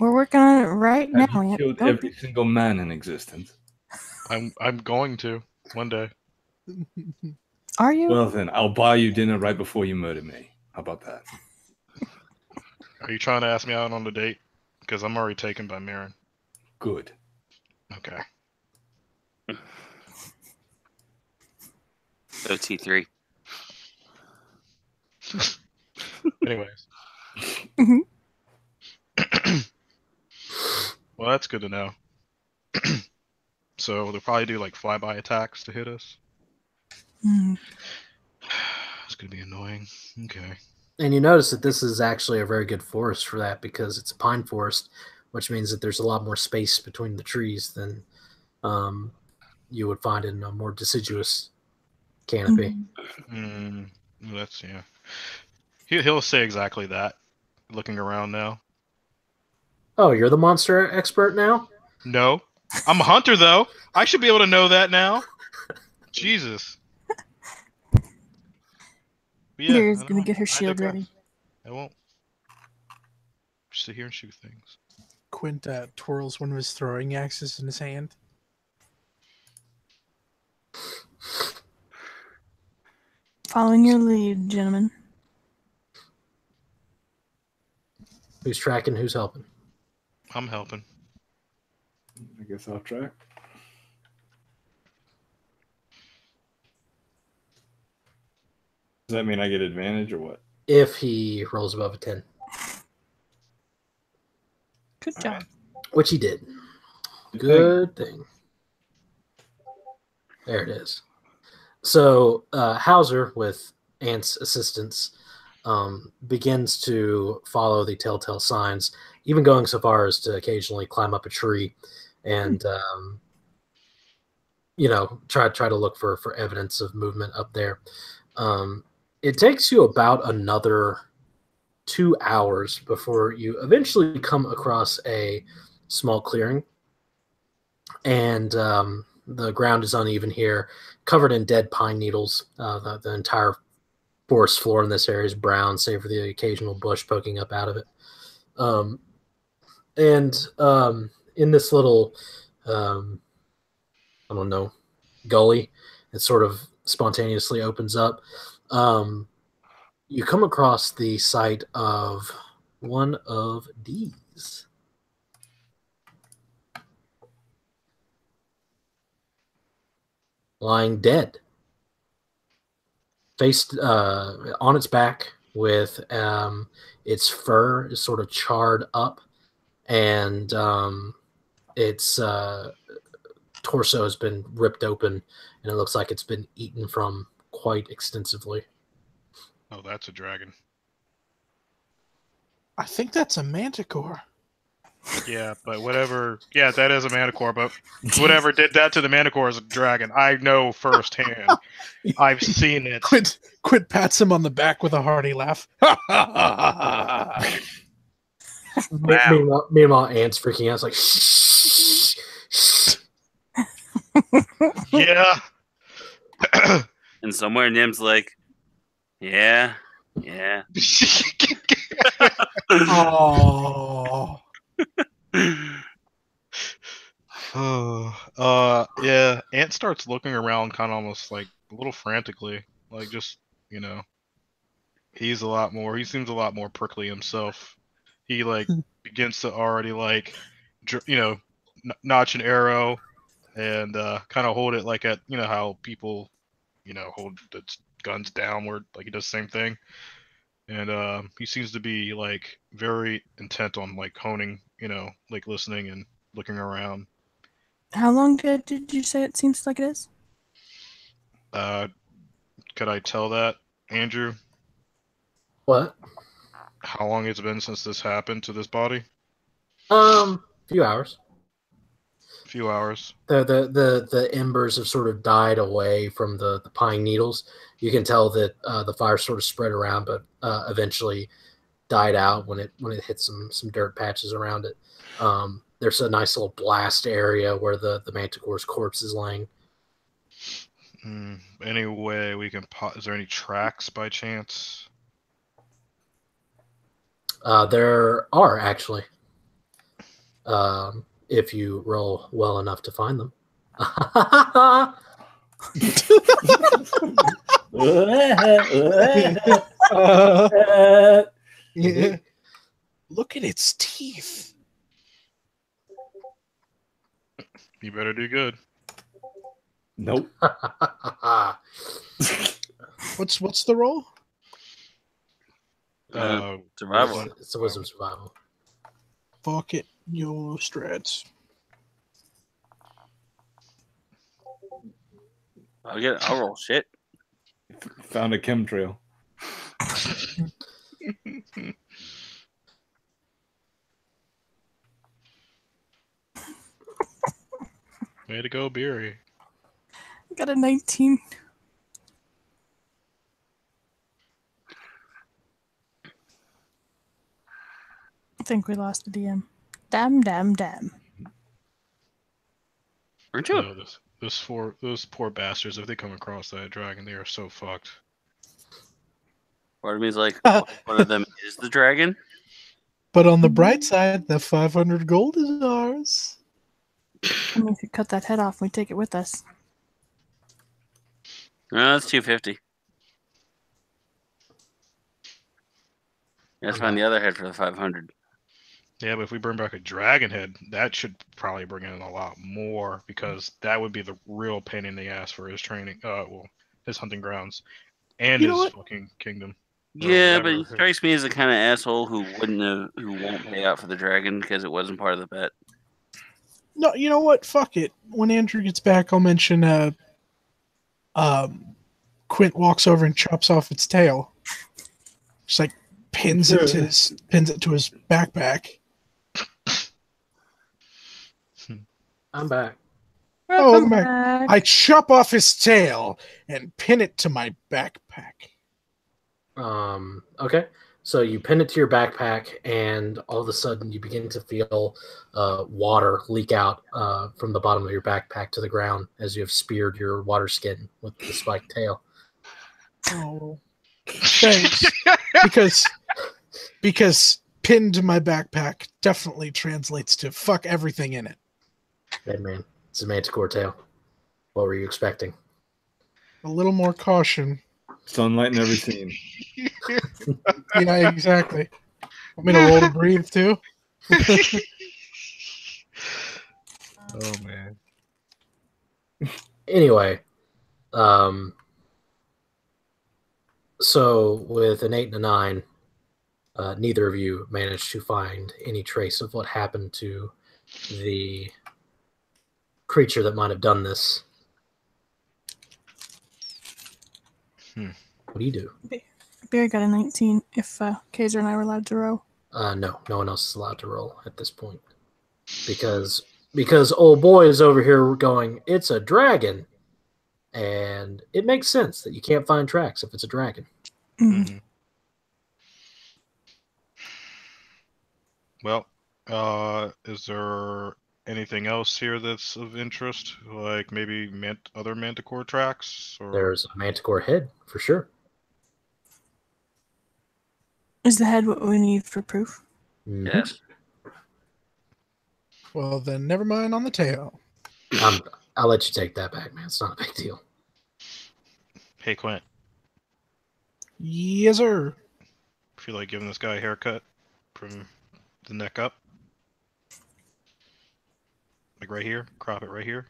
S3: We're working on it right now.
S5: Have you killed every single man in existence?
S2: I'm going to one day.
S3: Are you?
S5: Well then, I'll buy you dinner right before you murder me. How about that?
S2: Are you trying to ask me out on a date? Because I'm already taken by Marin.
S5: Good.
S2: Okay.
S4: OT3.
S2: Anyways.
S3: Mhm.
S2: Well, that's good to know. So they'll probably do like flyby attacks to hit us.
S3: Mm.
S2: It's gonna be annoying. Okay.
S1: And you notice that this is actually a very good forest for that because it's a pine forest, which means that there's a lot more space between the trees than you would find in a more deciduous canopy.
S3: Mhm.
S2: That's yeah. He'll say exactly that. Looking around now.
S1: Oh, you're the monster expert now?
S2: No, I'm a hunter though. I should be able to know that now. Jesus. But yeah,
S3: Biri's
S2: I
S3: gonna
S2: don't-
S3: get her
S2: I
S3: shield
S2: digress.
S3: ready.
S2: I won't sit here and shoot things.
S6: Quint twirls one of his throwing axes in his hand.
S3: Following your lead, gentlemen.
S1: Who's tracking? Who's helping?
S2: I'm helping.
S5: I guess I'll track. Does that mean I get advantage or what?
S1: If he rolls above a 10,
S3: Good job.
S1: which he did. Good thing. There it is. So Hauser, with Ant's assistance, begins to follow the telltale signs, even going so far as to occasionally climb up a tree and try to look for evidence of movement up there. It takes you about another 2 hours before you eventually come across a small clearing, and the ground is uneven here, covered in dead pine needles. The entire forest floor in this area is brown, save for the occasional bush poking up out of it. And in this little, I don't know, gully, it sort of spontaneously opens up. You come across the site of one of these. Lying dead. Faced on its back with its fur is sort of charred up, and its torso has been ripped open, and it looks like it's been eaten from quite extensively.
S2: Oh, that's a dragon.
S6: I think that's a manticore.
S2: Yeah, but whatever. Yeah, that is a manticore, but whatever did that to the manticore is a dragon. I know firsthand. I've seen it.
S6: Quint pats him on the back with a hearty laugh.
S4: Wow.
S1: Meanwhile, Ant's freaking out. It's like, shh, shh.
S2: Yeah.
S4: And somewhere Nim's like, yeah.
S6: Oh.
S2: Yeah. Ant starts looking around, kind of almost like a little frantically, like just he seems a lot more prickly himself. He like begins to already like, notch an arrow and kind of hold it like at how people hold the guns downward, like he does the same thing. And he seems to be like very intent on like honing, like listening and looking around.
S3: How long did you say it seems like it is?
S2: Could I tell that, Andrew?
S1: What?
S2: How long it's been since this happened to this body?
S1: Few hours.
S2: A few hours.
S1: The embers have sort of died away from the pine needles. You can tell that the fire sort of spread around, but eventually died out when it hit some dirt patches around it. There's a nice little blast area where the manticore's corpse is laying.
S2: Any way we can is there any tracks by chance?
S1: There are actually. If you roll well enough to find them.
S6: Yeah. Look at its teeth.
S2: You better do good.
S5: Nope.
S6: What's the roll?
S4: Survival.
S1: It's a wisdom survival.
S6: Fuck it, YOLO strats.
S4: I'll roll shit.
S5: Found a chemtrail.
S2: Way to go, Biri.
S3: I got a 19. I think we lost the DM. Damn.
S4: Weren't you?
S2: No, those poor bastards, if they come across that dragon, they are so fucked.
S4: Part of me is like, one of them is the dragon.
S6: But on the bright side, the 500 gold is ours.
S3: I mean, if you cut that head off, we take it with us.
S4: No, that's 250. Let's find the other head for the 500.
S2: Yeah, but if we bring back a dragon head, that should probably bring in a lot more, because that would be the real pain in the ass for his training. His hunting grounds and
S6: You know
S2: his
S6: what?
S2: fucking kingdom.
S4: Yeah, but
S2: whatever.
S4: he strikes me as the kind of asshole who won't pay out for the dragon because it wasn't part of the bet.
S6: No, you know what? Fuck it. When Andrew gets back, I'll mention Quint walks over and chops off its tail. Just like pins it to his backpack.
S1: I'm back.
S6: Oh,
S3: Welcome
S6: welcome back. I chop off his tail and pin it to my backpack.
S1: Okay. So you pin it to your backpack, and all of a sudden you begin to feel water leak out from the bottom of your backpack to the ground as you have speared your water skin with the spiked tail.
S6: Oh, thanks. because pinned to my backpack definitely translates to fuck everything in it.
S1: Hey man, it's a manticore tail. What were you expecting?
S6: A little more caution.
S5: Sunlight in every scene.
S6: Yeah, exactly. Want me to roll to breathe too?
S2: Oh man.
S1: Anyway, so with an 8 and a 9, neither of you managed to find any trace of what happened to the creature that might have done this. What do you do?
S3: Biri got a 19 if Kazer and I were allowed to row.
S1: No one else is allowed to roll at this point. Because old boy is over here going, it's a dragon. And it makes sense that you can't find tracks if it's a dragon.
S3: Mm-hmm.
S2: Well, is there anything else here that's of interest? Like maybe other manticore tracks? Or...
S1: There's a manticore head, for sure.
S3: Is the head what we need for proof?
S1: Mm-hmm.
S4: Yes.
S6: Well, then never mind on the tail.
S1: I'll let you take that back, man. It's not a big deal.
S2: Hey, Quint.
S6: Yes, sir.
S2: Feel like giving this guy a haircut from the neck up? Like right here? Crop it right here?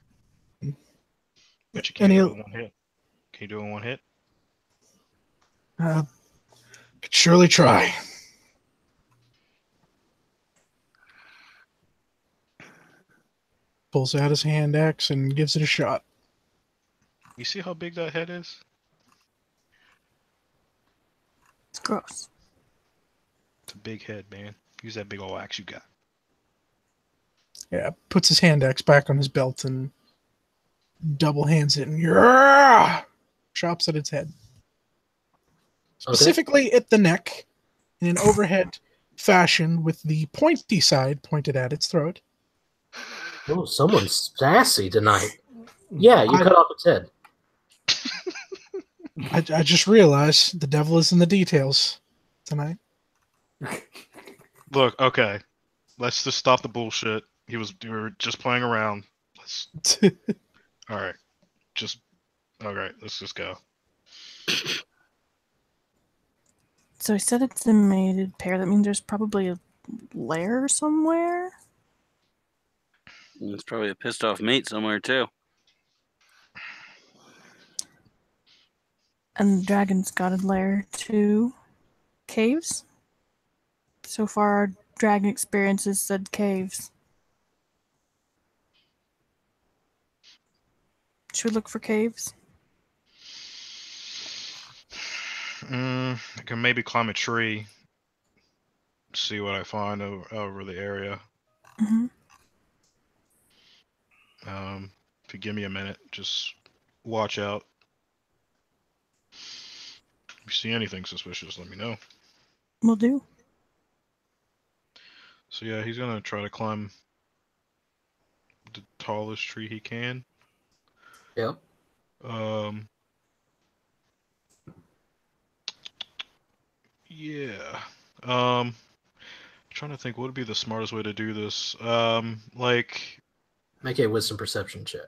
S2: But you can't do it in one hit. Can you do it in one hit?
S6: Could surely try. Pulls out his hand axe and gives it a shot.
S2: You see how big that head is?
S3: It's gross.
S2: It's a big head, man. Use that big old axe you got.
S6: Yeah, puts his hand axe back on his belt and double hands it and chops at its head. Specifically at the neck in an overhead fashion with the pointy side pointed at its throat.
S1: Oh, someone's sassy tonight. Yeah, you cut off its head.
S6: I just realized the devil is in the details tonight.
S2: Look, okay. Let's just stop the bullshit. We were just playing around. Alright. Let's just go.
S3: So he said it's a mated pair. That means there's probably a lair somewhere.
S4: There's probably a pissed off mate somewhere too.
S3: And the dragon's got a lair too. Caves? So far, our dragon experiences said caves. Should we look for caves?
S2: I can maybe climb a tree, see what I find over the area.
S3: Mm-hmm.
S2: If you give me a minute, just watch out. If you see anything suspicious, let me know.
S3: Will do.
S2: So yeah, he's gonna try to climb the tallest tree he can.
S1: Yep.
S2: Yeah. Trying to think what would be the smartest way to do this. Like
S1: Make a wisdom perception check.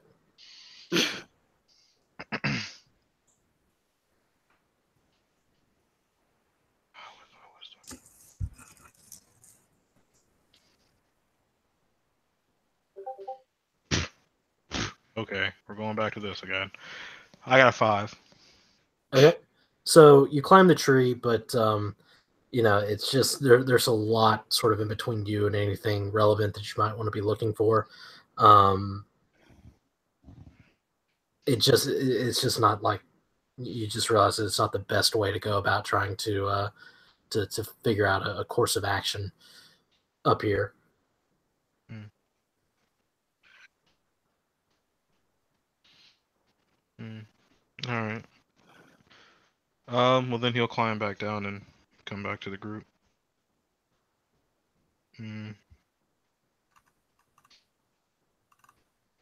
S2: Okay, we're going back to this again. I got a 5.
S1: Okay. So you climb the tree, but you know, it's just there's a lot sort of in between you and anything relevant that you might want to be looking for. It's just not like you just realize that it's not the best way to go about trying to figure out a course of action up here.
S2: All right. Well then he'll climb back down and come back to the group.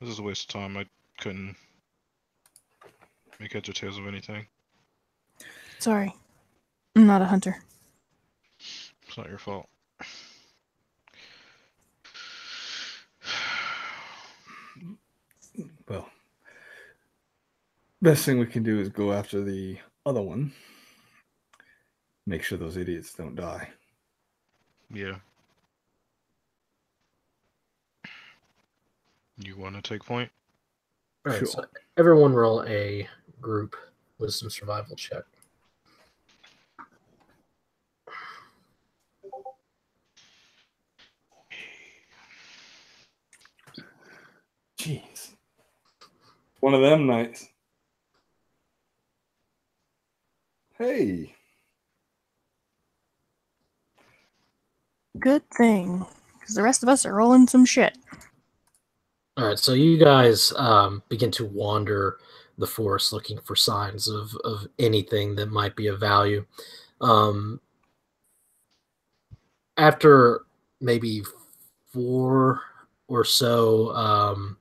S2: This is a waste of time. I couldn't make heads or tails of anything.
S3: Sorry. I'm not a hunter.
S2: It's not your fault.
S5: Well, best thing we can do is go after the other one. Make sure those idiots don't die.
S2: Yeah. You want to take point?
S1: All right,
S5: Sure.
S1: so everyone roll a group wisdom survival check.
S5: Jeez. One of them nights. Hey.
S3: Good thing, because the rest of us are rolling some shit.
S1: All right, so you guys begin to wander the forest looking for signs of anything that might be of value. After maybe 4 or so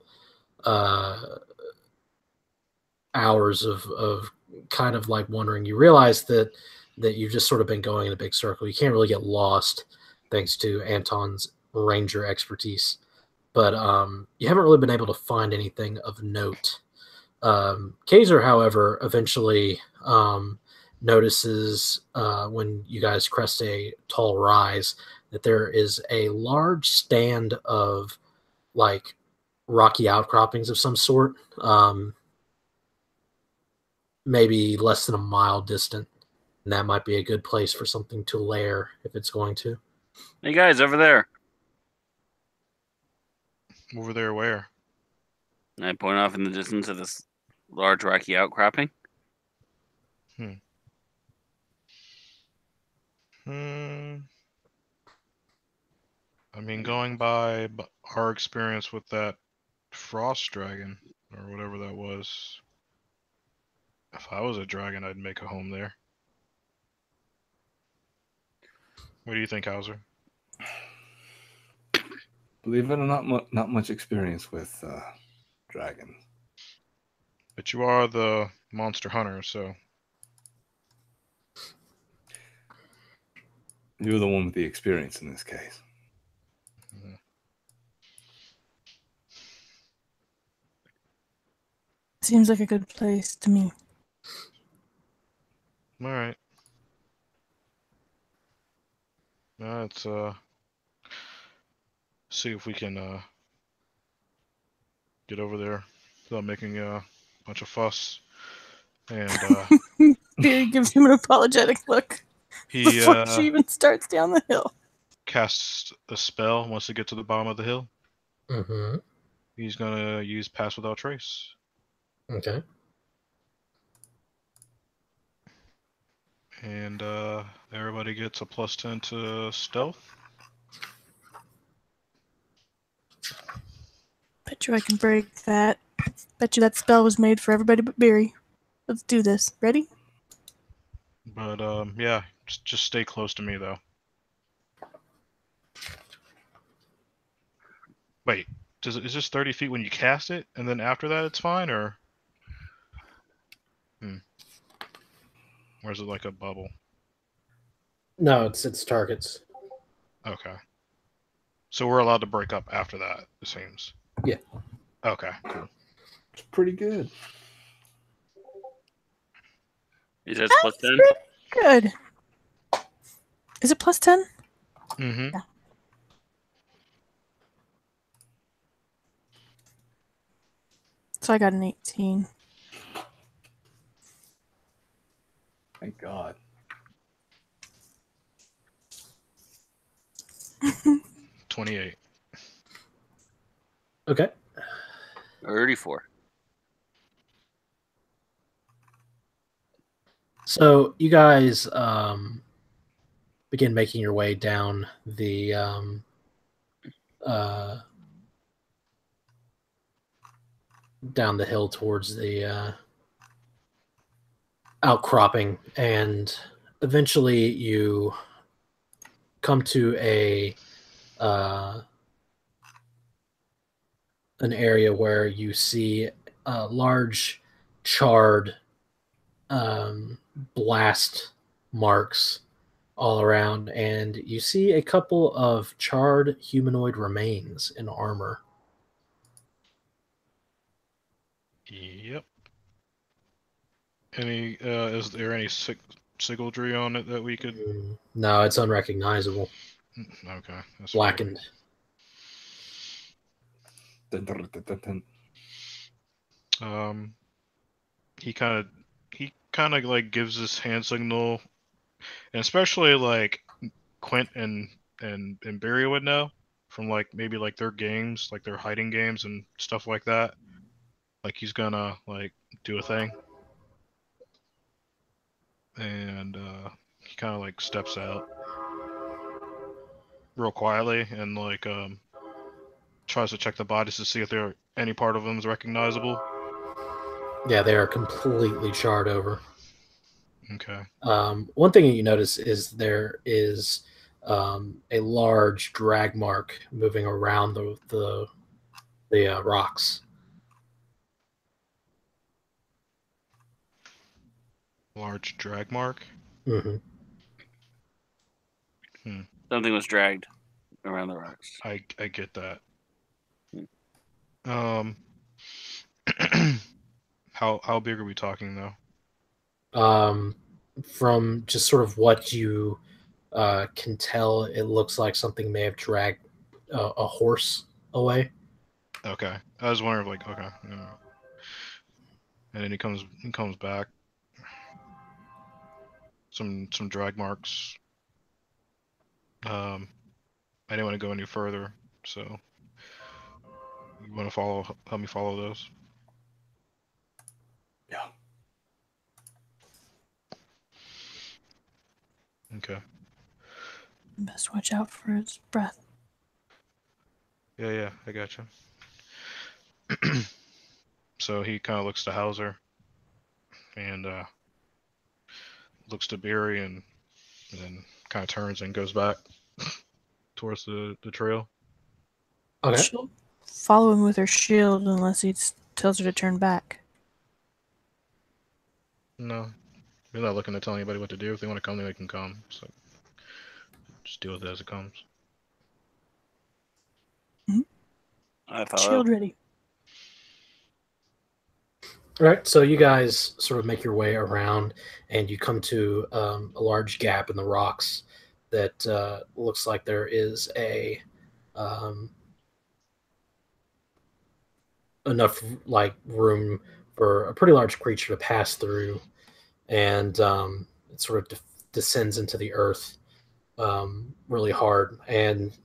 S1: hours of kind of like wandering, you realize that you've just sort of been going in a big circle. You can't really get lost thanks to Anton's ranger expertise. But you haven't really been able to find anything of note. Kazer, however, eventually notices when you guys crest a tall rise that there is a large stand of like rocky outcroppings of some sort, maybe less than a mile distant. And that might be a good place for something to lair if it's going to.
S4: Hey guys, over there.
S2: Over there where?
S4: And I point off in the distance of this large rocky outcropping.
S2: I mean, going by our experience with that frost dragon, or whatever that was, if I was a dragon, I'd make a home there. What do you think, Hauser?
S5: Believe it or not, not much experience with dragons.
S2: But you are the monster hunter, so...
S5: You're the one with the experience in this case.
S3: Seems like a good place to me.
S2: All right. Let's see if we can get over there without making a bunch of fuss. And
S3: Biri gives him an apologetic look
S2: he
S3: before she even starts down the hill.
S2: casts a spell once they get to the bottom of the hill.
S1: Mm-hmm.
S2: He's gonna use Pass Without Trace.
S1: Okay.
S2: And everybody gets a +10 to stealth.
S3: Bet you I can break that. Bet you that spell was made for everybody but Biri. Let's do this. Ready?
S2: But yeah, just stay close to me though. Wait, is this 30 feet when you cast it, and then after that it's fine, or? Or is it like a bubble?
S1: No, it's targets.
S2: Okay. So we're allowed to break up after that, it seems.
S1: Yeah.
S2: Okay, cool.
S5: It's pretty good.
S4: Is that +10?
S3: Good. Is it +10?
S2: Mm-hmm.
S3: Yeah. So I got an 18.
S5: Thank God.
S2: 28.
S1: Okay.
S4: 34.
S1: So you guys begin making your way down the down the hill towards the outcropping, and eventually you come to an area where you see large charred blast marks all around, and you see a couple of charred humanoid remains in armor.
S2: Yep. Any is there any sigildry on it that we could?
S1: No, it's unrecognizable.
S2: Okay, that's
S1: Blackened.
S5: Dun, dun, dun, dun, dun.
S2: He kind of like gives this hand signal, and especially like Quint and Biri would know from like maybe like their games, like their hiding games and stuff like that. Like he's gonna like do a thing, and he kind of like steps out real quietly and like tries to check the bodies to see if there any part of them is recognizable.
S1: Yeah, they are completely charred over.
S2: Okay.
S1: One thing that you notice is there is a large drag mark moving around the rocks.
S2: Large drag mark.
S1: Mm-hmm.
S4: Something was dragged around the rocks.
S2: I get that. How big are we talking though?
S1: From just sort of what you can tell, it looks like something may have dragged a horse away.
S2: Okay, I was wondering like okay, and then he comes back. Some drag marks. I didn't want to go any further, so you want to help me follow those?
S5: Yeah.
S2: Okay.
S3: Best watch out for his breath.
S2: Yeah, I got you. So he kind of looks to Hauser and looks to Biri and then kind of turns and goes back towards the trail.
S1: Okay.
S3: She'll follow him with her shield unless he tells her to turn back.
S2: No, we're not looking to tell anybody what to do. If they want to come, they can come. So just deal with it as it comes.
S4: I follow.
S3: Shield ready.
S1: All right, so you guys sort of make your way around, and you come to a large gap in the rocks that looks like there is enough like room for a pretty large creature to pass through, and it sort of descends into the earth really hard, and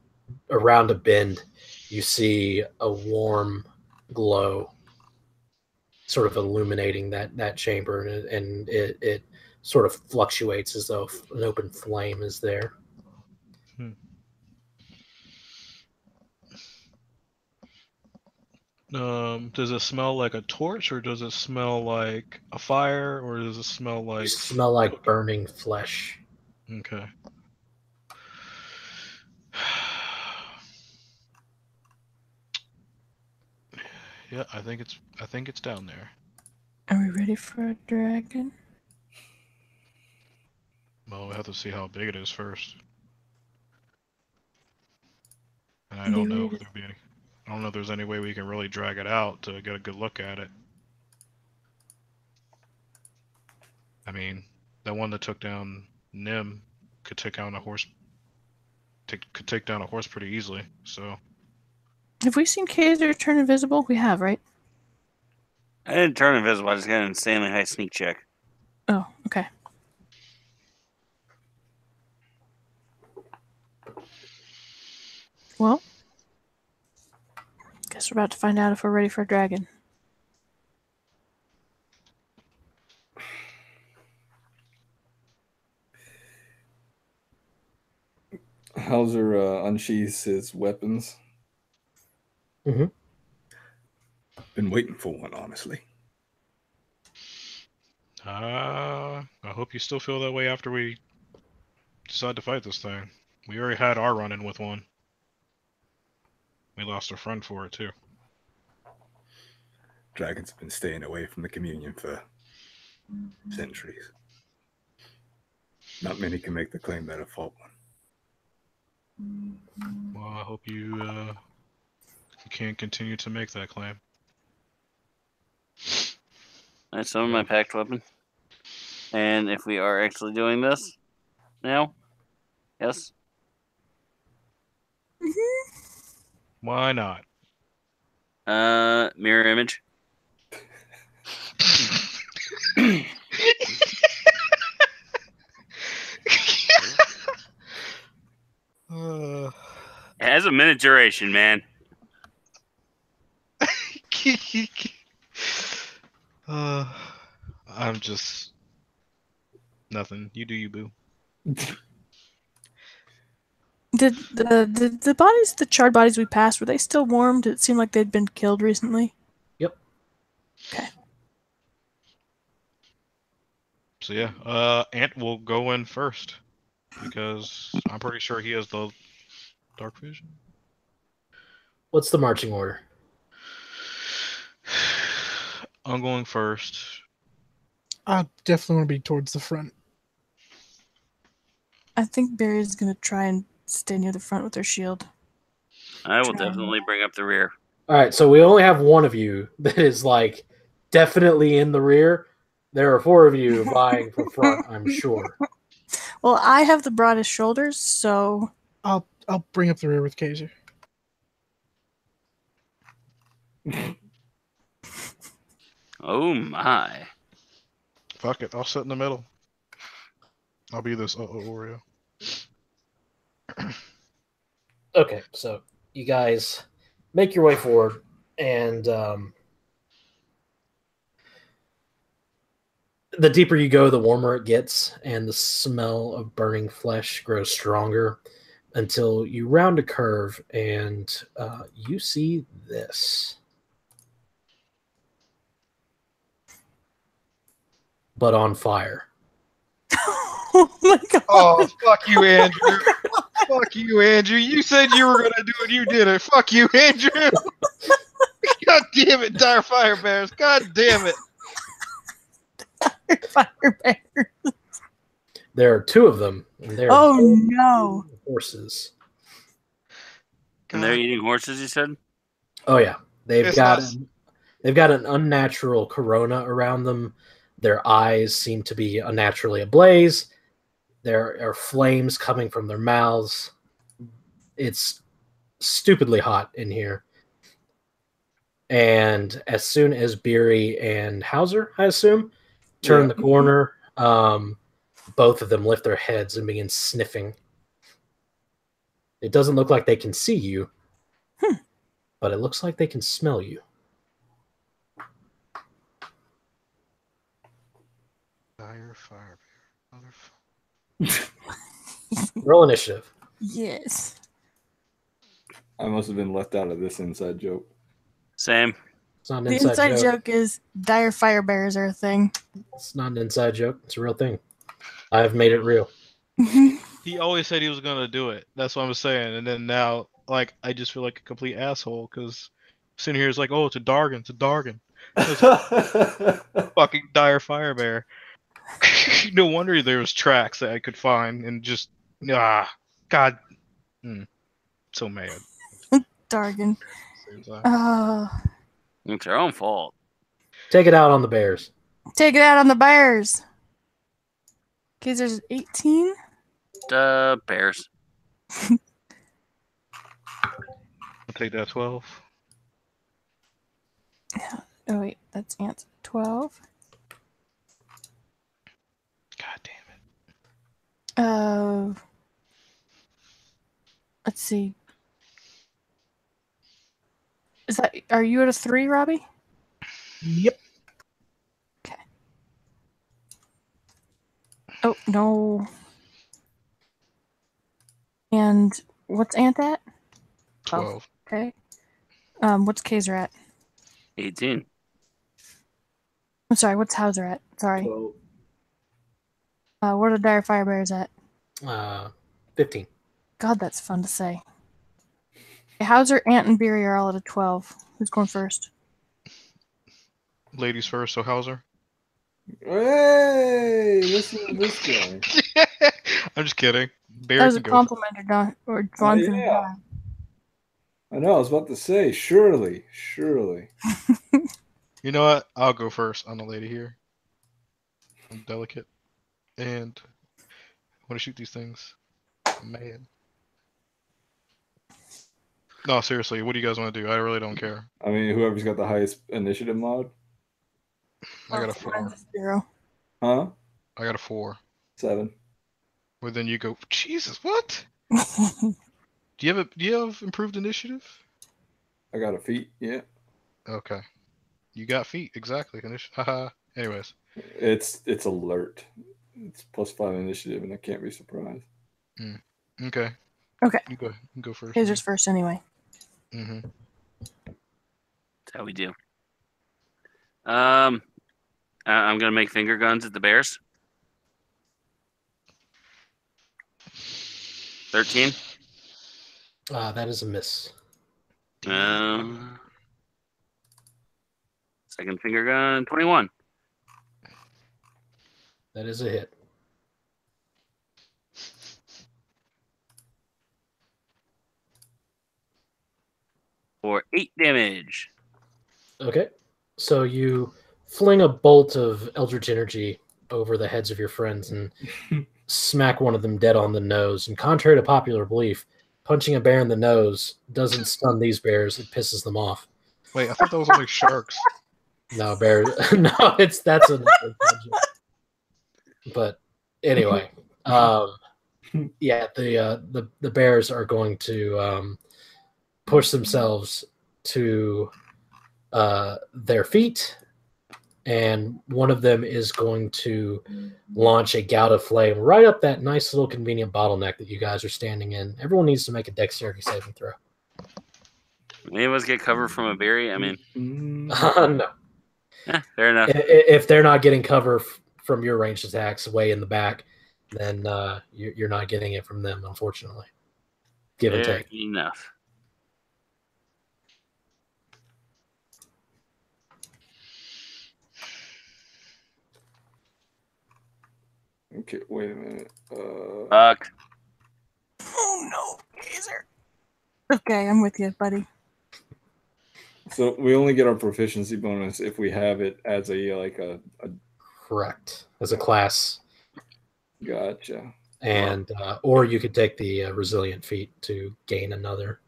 S1: around a bend, you see a warm glow sort of illuminating that chamber, and it sort of fluctuates as though an open flame is there.
S2: Does it smell like a torch, or does it smell like a fire, or does it smell like...
S1: You smell like burning flesh.
S2: Okay. Yeah, I think it's down there.
S3: Are we ready for a dragon?
S2: Well, we have to see how big it is first. And I don't know if there'd be any. I don't know if there's any way we can really drag it out to get a good look at it. I mean, the one that took down Nim could take down a horse. Could take down a horse pretty easily. So.
S3: Have we seen Kazer turn invisible? We have, right?
S4: I didn't turn invisible. I just got an insanely high sneak check.
S3: Oh, okay. Well, guess we're about to find out if we're ready for a dragon.
S5: Hauser unsheathes his weapons.
S1: Mm-hmm.
S7: Been waiting for one, honestly.
S2: I hope you still feel that way after we decide to fight this thing. We already had our run-in with one. We lost a friend for it, too.
S7: Dragons have been staying away from the communion for centuries. Not many can make the claim that I fought one.
S2: Well, I hope you can continue to make that claim.
S4: I summon my packed weapon. And if we are actually doing this now, yes.
S2: Why not?
S4: Mirror image. It has a minute duration, man.
S2: I'm just nothing. You do you, boo.
S3: Did the bodies, the charred bodies we passed, were they still warm? Did it seem like they'd been killed recently?
S1: Yep.
S3: Okay.
S2: So yeah, Ant will go in first because I'm pretty sure he has the dark vision.
S1: What's the marching order?
S2: I'm going first.
S6: I definitely want to be towards the front.
S3: I think Biri's gonna try and stay near the front with her shield.
S4: I will definitely bring up the rear.
S1: All right, so we only have one of you that is like definitely in the rear. There are four of you vying for front, I'm sure.
S3: Well, I have the broadest shoulders, so
S6: I'll bring up the rear with Kazer.
S4: Oh my.
S2: Fuck it, I'll sit in the middle. I'll be this Oreo.
S1: Okay, so you guys make your way forward, and the deeper you go, the warmer it gets, and the smell of burning flesh grows stronger until you round a curve, and you see this. But on fire.
S3: oh my god!
S2: Oh, fuck you, Andrew. Fuck you, Andrew. You said you were going to do it. You did it. Fuck you, Andrew. God damn it, dire fire bears. God damn it.
S3: Fire bears.
S1: There are two of them. And they're
S3: Oh no!
S1: horses.
S4: And they're eating horses, you said?
S1: Oh yeah, they've
S2: It's
S1: got
S2: not-
S1: they've got an unnatural corona around them. Their eyes seem to be unnaturally ablaze. There are flames coming from their mouths. It's stupidly hot in here. And as soon as Biri and Hauser, I assume, turn the corner, both of them lift their heads and begin sniffing. It doesn't look like they can see you, but it looks like they can smell you.
S2: Dire fire bear.
S1: Roll initiative.
S3: Yes.
S5: I must have been left out of this inside joke.
S4: Same.
S1: It's not an
S3: The
S1: inside joke.
S3: joke is dire fire bears are a thing.
S1: It's not an inside joke. It's a real thing. I've made it real.
S2: He always said he was gonna do it. That's what I'm saying. And then now, like, I just feel like a complete asshole because sitting here is like, oh, it's a Dargan. It's a Dargan. It's a fucking dire fire bear. No wonder there was tracks that I could find and just God, so mad.
S3: Dargan.
S2: Same time.
S4: It's your own fault.
S1: Take it out on the bears.
S3: Take it out on the bears. Kazer's 18.
S4: Bears.
S2: I'll take that 12.
S3: Oh wait, that's Ant's 12.
S2: God damn it.
S3: Let's see. Are you at a 3, Robbie?
S6: Yep.
S3: Okay. Oh no. And what's Ant at?
S2: 12.
S3: Okay. What's Kazer at?
S4: 18.
S3: I'm sorry, what's Hauser at? Sorry.
S5: Well,
S3: What are the dire fire bears at?
S1: 15.
S3: God, that's fun to say. Okay, Hauser, Ant, and Biri are all at a 12. Who's going first?
S2: Ladies first, so Hauser.
S5: hey, listen to this guy.
S2: I'm just kidding. Barry
S3: That was a
S2: can go.
S3: compliment or Johnson.
S5: yeah. I know, I was about to say, surely.
S2: You know what? I'll go first on the lady here. I'm delicate. And I want to shoot these things. Man. No, seriously, what do you guys want to do? I really don't care.
S5: I mean, whoever's got the highest initiative mod.
S2: I got a 4.
S3: 0.
S5: Huh?
S2: I got a 4.
S5: 7.
S2: Well, then you go. Jesus, what? Do you have improved initiative?
S5: I got a feat, yeah.
S2: Okay. You got feet, exactly. Haha. Anyways.
S5: It's alert. It's +5 initiative, and I can't be surprised.
S2: Okay.
S3: Okay.
S2: You go first.
S3: Kazer's first anyway.
S2: Mm-hmm.
S4: That's how we do. I'm gonna make finger guns at the bears. 13.
S1: That is a miss.
S4: Second finger gun, 21.
S1: That is a hit.
S4: For 8 damage.
S1: Okay. So you fling a bolt of Eldritch Energy over the heads of your friends and smack one of them dead on the nose. And contrary to popular belief, punching a bear in the nose doesn't stun these bears. It pisses them off.
S2: Wait, I thought that was only sharks.
S1: No, bear. No, that's a. But anyway, yeah, the bears are going to push themselves to their feet, and one of them is going to launch a gout of flame right up that nice little convenient bottleneck that you guys are standing in. Everyone needs to make a dexterity saving throw.
S4: Any of us get cover from a berry? I mean,
S1: No.
S4: Fair enough.
S1: If they're not getting cover from your ranged attacks way in the back, then you're not getting it from them, unfortunately. Give and
S4: Fair
S1: take.
S4: enough.
S5: Okay, wait a minute.
S4: Fuck.
S3: Oh no, Kazer. Okay, I'm with you, buddy.
S5: So we only get our proficiency bonus if we have it as a
S1: Correct. As a class.
S5: Gotcha.
S1: And or you could take the resilient feat to gain another.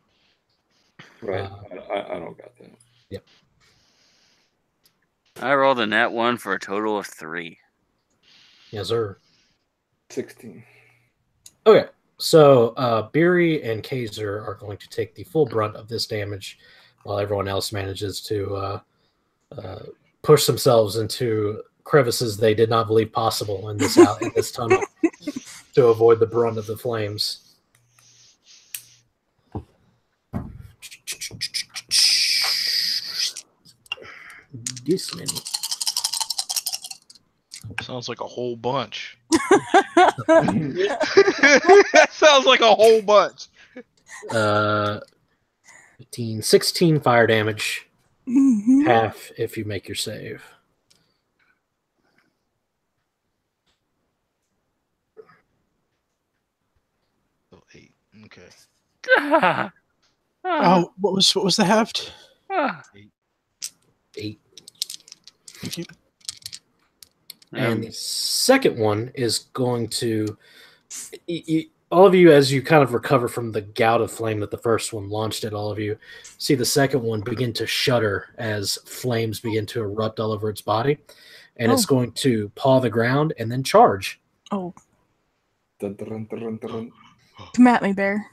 S5: Right. I don't got that.
S1: Yep.
S4: I rolled a nat 1 for a total of 3.
S1: Yes, sir.
S5: 16.
S1: Okay. So Biri and Kazer are going to take the full brunt of this damage, while everyone else manages to push themselves into crevices they did not believe possible in this tunnel to avoid the brunt of the flames. This many.
S2: Sounds like a whole bunch. That sounds like a whole bunch.
S1: 15, 16 fire damage.
S3: Mhm.
S1: Half if you make your save.
S2: Oh, 8. Okay.
S6: Oh, what was the heft?
S1: 8.
S6: Thank you.
S1: And the second one is going to... all of you, as you kind of recover from the gout of flame that the first one launched at all of you, see the second one begin to shudder as flames begin to erupt all over its body. And it's going to paw the ground and then charge.
S3: Oh,
S5: Dun, dun, dun, dun, dun.
S3: come at me, bear.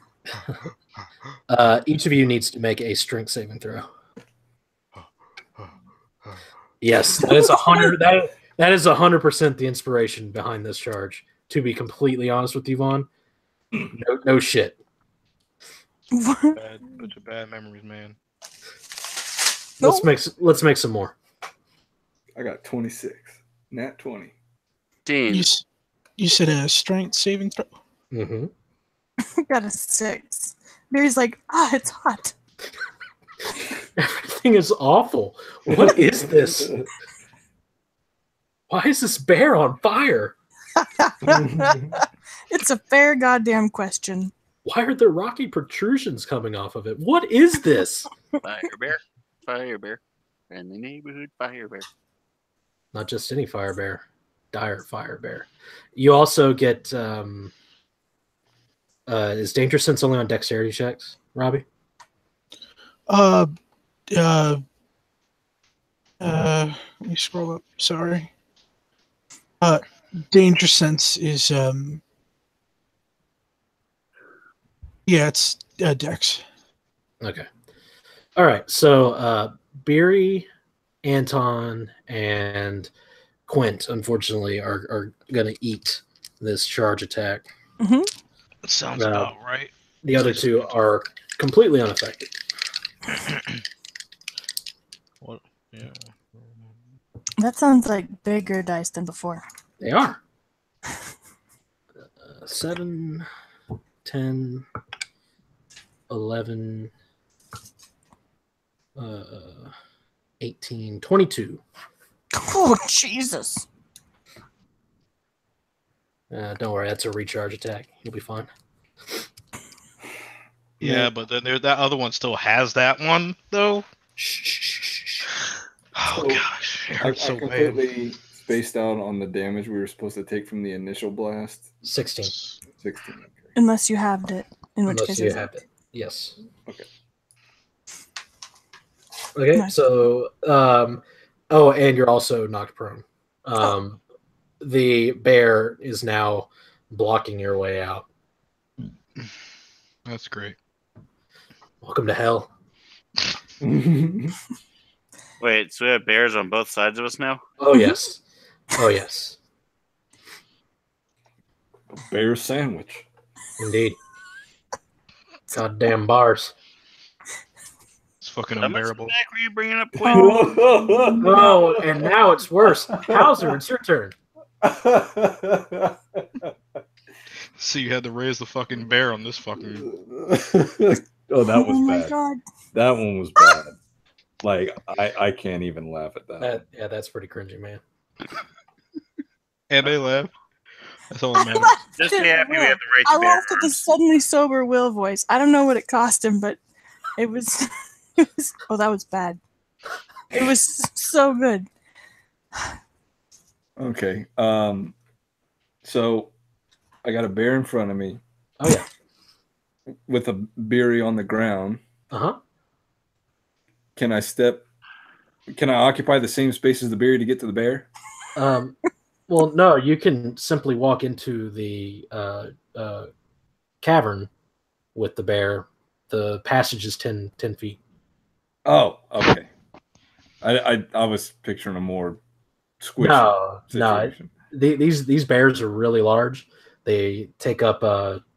S1: Each of you needs to make a strength saving throw. Yes, that is 100. That is 100% the inspiration behind this charge. To be completely honest with you, Vaughn, no shit.
S2: Bunch of bad memories, man.
S1: Let's make some more.
S5: I got 26. Nat 20.
S6: You said a strength saving throw?
S1: Mm-hmm.
S3: I got a 6. Mary's like, it's hot.
S1: Everything is awful. What is this? Why is this bear on fire?
S3: It's a fair goddamn question.
S1: Why are there rocky protrusions coming off of it? What is this?
S4: Fire bear, and the neighborhood fire bear.
S1: Not just any fire bear, dire fire bear. You also get is danger sense only on dexterity checks, Robbie?
S6: Let me scroll up. Sorry. Danger sense is it's dex.
S1: Okay. All right. So Biri, Anton, and Quint, unfortunately, are going to eat this charge attack.
S3: Mm-hmm.
S2: That sounds about right.
S1: The other two are completely unaffected.
S2: What? Yeah.
S3: That sounds like bigger dice than before.
S1: They are. 7, 10, 11, 18, 22.
S3: Oh, Jesus.
S1: Don't worry, that's a recharge attack. You'll be fine.
S2: Yeah, but then that other one still has that one, though. Oh, gosh. It
S5: I
S2: hurts so bad.
S5: completely spaced out on the damage we were supposed to take from the initial blast.
S1: 16.
S5: 16. Okay.
S3: Unless you halved it. In which
S1: Unless
S3: case
S1: you
S3: it's
S1: have it. Yes.
S5: Okay.
S1: Okay,
S3: Nice.
S1: so and you're also knocked prone. The bear is now blocking your way out.
S2: That's great.
S1: Welcome to hell.
S4: Wait, so we have bears on both sides of us now?
S1: Oh yes. Oh yes.
S5: Bear sandwich.
S1: Indeed. Goddamn bars.
S2: It's fucking
S4: How much
S2: unbearable.
S4: back were you bringing up, Quint?
S1: Oh, and now it's worse. Hauser, it's your turn.
S2: See, you had to raise the fucking bear on this fucking...
S5: Oh, that was
S3: my
S5: bad.
S3: God.
S5: That one was bad. Like, I can't even laugh at that.
S1: That's pretty cringy, man.
S2: And they laugh. That's all that matters.
S4: Just be happy we have the right
S3: I
S4: to bear
S3: laughed at the
S4: arms.
S3: suddenly sober Will voice. I don't know what it cost him, but it was, oh, that was bad. It was so good.
S5: Okay. So I got a bear in front of me
S1: Oh yeah.
S5: with a Biri on the ground.
S1: Uh-huh.
S5: Can I occupy the same space as the Biri to get to the bear?
S1: Well, no, you can simply walk into the cavern with the bear, the passage is 10 feet.
S5: Oh, okay. I was picturing a more squishy situation.
S1: These bears are really large. They take up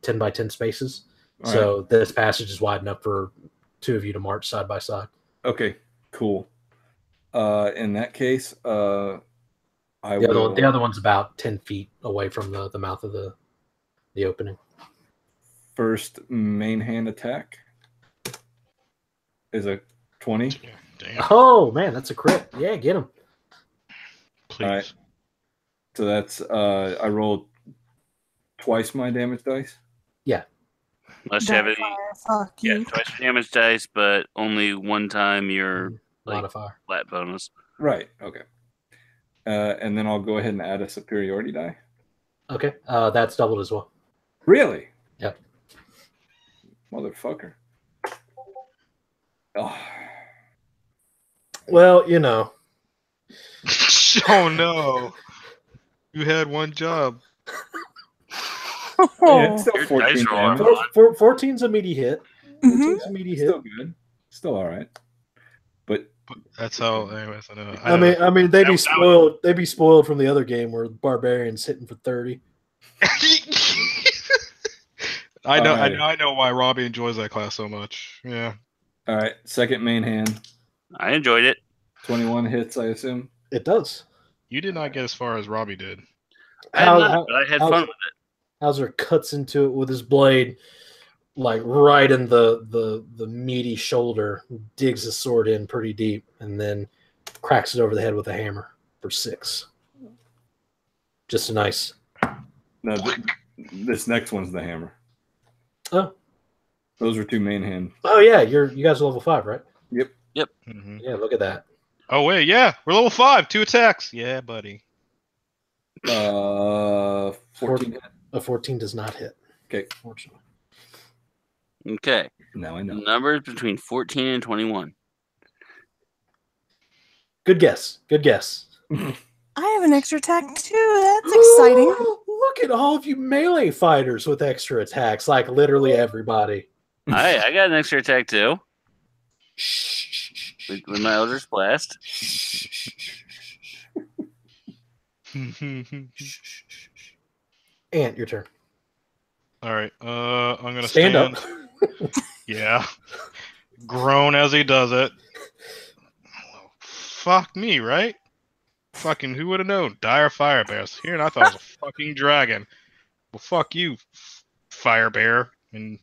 S1: 10 by 10 spaces.
S5: All
S1: So
S5: right.
S1: this passage is wide enough for two of you to march side by side.
S5: Okay, cool. In that case,
S1: The other one's about 10 feet away from the mouth of the opening.
S5: First main hand attack is a 20.
S2: Damn.
S1: Oh man, that's a crit. Yeah, get him.
S2: Please.
S5: All right. So that's I rolled twice my damage dice.
S1: Yeah.
S4: Unless you have any.
S3: Fuck
S4: Yeah,
S3: you.
S4: twice your damage dice, but only one time your
S1: Modifier.
S4: flat bonus.
S5: Right. Okay. And then I'll go ahead and add a superiority die.
S1: Okay. That's doubled as well.
S5: Really?
S1: Yep.
S5: Motherfucker. Oh.
S1: Well, you know.
S2: Oh no! You had one job.
S5: Yeah, it's still
S4: Your
S5: 14
S4: dice roll
S5: damage.
S4: are
S1: 14's a meaty hit.
S3: Mhm.
S1: 14's a meaty hit.
S5: Still good. Still all right. But
S2: That's how. Anyways, I know.
S1: I mean, they'd be
S2: That-
S1: spoiled. They'd be spoiled from the other game where barbarians hitting for 30.
S2: I know.
S5: Alrighty.
S2: I know why Robbie enjoys that class so much. Yeah.
S5: all right, second main hand.
S4: I enjoyed it.
S5: 21 hits, I assume.
S1: It does.
S2: You did not get as far as Robbie did.
S4: I,
S1: How-
S4: had not,
S1: how-
S4: but I had
S1: how-
S4: fun with it.
S1: Hauser cuts into it with his blade, like right in the meaty shoulder, digs his sword in pretty deep, and then cracks it over the head with a hammer for 6. Just a nice.
S5: No, this next one's the hammer.
S1: Oh.
S5: Those were 2 main hand.
S1: Oh yeah, you guys are level 5, right?
S2: Mm-hmm.
S1: Yeah, look at that.
S2: Oh wait, yeah, we're level 5, 2 attacks. Yeah, buddy.
S5: 14.
S1: A 14 does not hit.
S5: Okay,
S1: Fortunately.
S4: Okay.
S5: now I know.
S4: Numbers between 14 and 21.
S1: Good guess. Good guess.
S3: I have an extra attack too. That's exciting.
S1: Look at all of you melee fighters with extra attacks, like literally everybody.
S4: I got an extra attack too. With my Eldritch Blast.
S1: Ant, your turn.
S2: All right. I'm gonna
S1: Stand up.
S2: Yeah. Groan as he does it. Fuck me, right? Fucking who would have known? Dire fire bears. Here, and I thought it was a fucking dragon. Well, fuck you, fire bear. And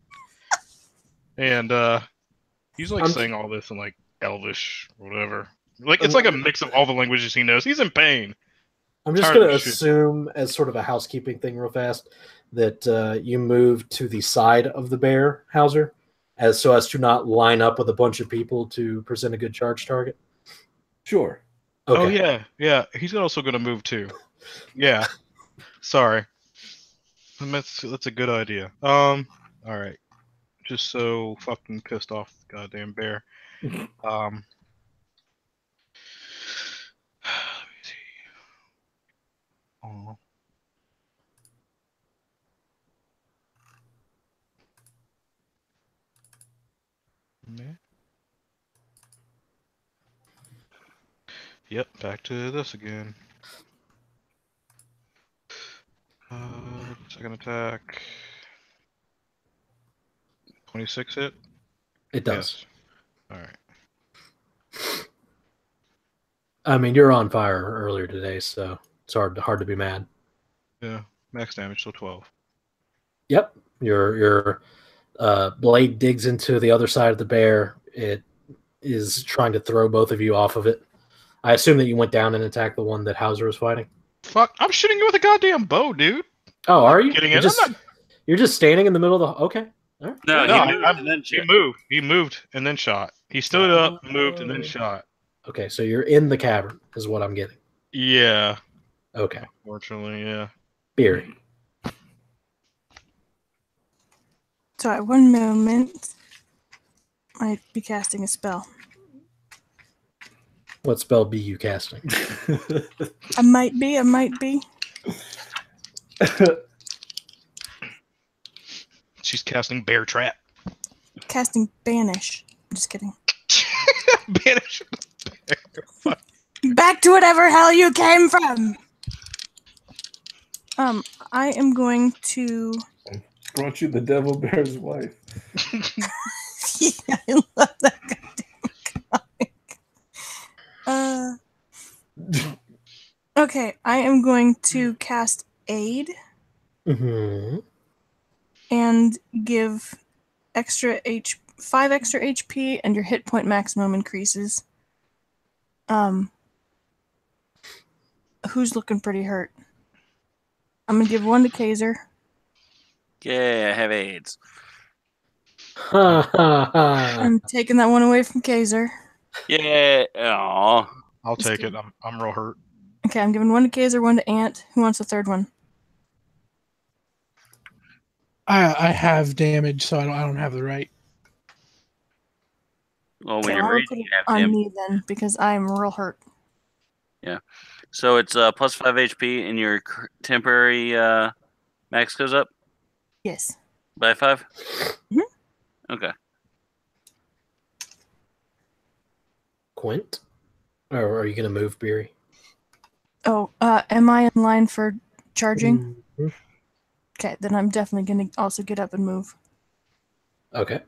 S2: he's like saying all this in like Elvish or whatever. Like it's like a mix of all the languages he knows. He's in pain.
S1: I'm just
S2: Tired
S1: going
S2: of
S1: to
S2: this shit.
S1: assume, as sort of a housekeeping thing, real fast, that you move to the side of the bear, Hauser, so as to not line up with a bunch of people to present a good charge target.
S5: Sure.
S1: Okay.
S2: Oh yeah. He's also gonna move too. Yeah. Sorry. That's a good idea. All right. Just so fucking pissed off, goddamn bear. Let me see. Oh. Yeah. Yep, back to this again. Second attack. 26 hit?
S1: It does.
S2: Yes. Alright.
S1: I mean, you're on fire earlier today, so it's hard to be mad.
S2: Yeah, max damage, so 12.
S1: Yep. Your blade digs into the other side of the bear. It is trying to throw both of you off of it. I assume that you went down and attacked the one that Hauser was fighting.
S2: Fuck, I'm shooting you with a goddamn bow, dude.
S1: Oh, are you?
S2: Kidding
S1: You're
S2: it.
S1: just, you're just standing in the middle of the. Okay. All right.
S4: No,
S2: No,
S4: he moved and then
S2: He
S4: shot.
S2: moved. He moved and then shot. He stood up, moved, and then shot.
S1: Okay, so you're in the cavern, is what I'm getting.
S2: Yeah.
S1: Okay.
S2: Fortunately, yeah.
S1: Biri.
S3: So at one moment, I'd be casting a spell.
S1: What spell be you casting?
S3: I might be.
S2: She's casting Bear Trap.
S3: Casting Banish. I'm just kidding.
S2: Banish.
S3: Back to whatever hell you came from. I am going to.
S5: Brought you the devil bear's wife.
S3: Yeah, I love that goddamn comic. Okay, I am going to cast Aid
S1: Mm-hmm.
S3: and give 5 extra HP, and your hit point maximum increases. Who's looking pretty hurt? I'm gonna give 1 to Kazer.
S4: Yeah, I have AIDS.
S1: Ha ha ha.
S3: I'm taking that one away from Kazer.
S4: Yeah. Aw.
S2: I'll
S3: Just
S2: take it.
S3: kidding.
S2: I'm real hurt.
S3: Okay, I'm giving 1 to Kazer, 1 to Ant. Who wants the third one?
S6: I have damage, so I don't have the right.
S4: Well, when
S3: Okay,
S4: you're
S3: I'll
S4: raging,
S3: put it
S4: you have
S3: on
S4: damage.
S3: me then, because I'm real hurt.
S4: So it's plus 5 HP, and your temporary max goes up
S3: Yes.
S4: by 5?
S3: Mhm.
S4: Okay.
S1: Quint? Or are you going to move, Biri?
S3: Oh, am I in line for charging?
S1: Mhm.
S3: Okay, then I'm definitely going to also get up and move.
S1: Okay.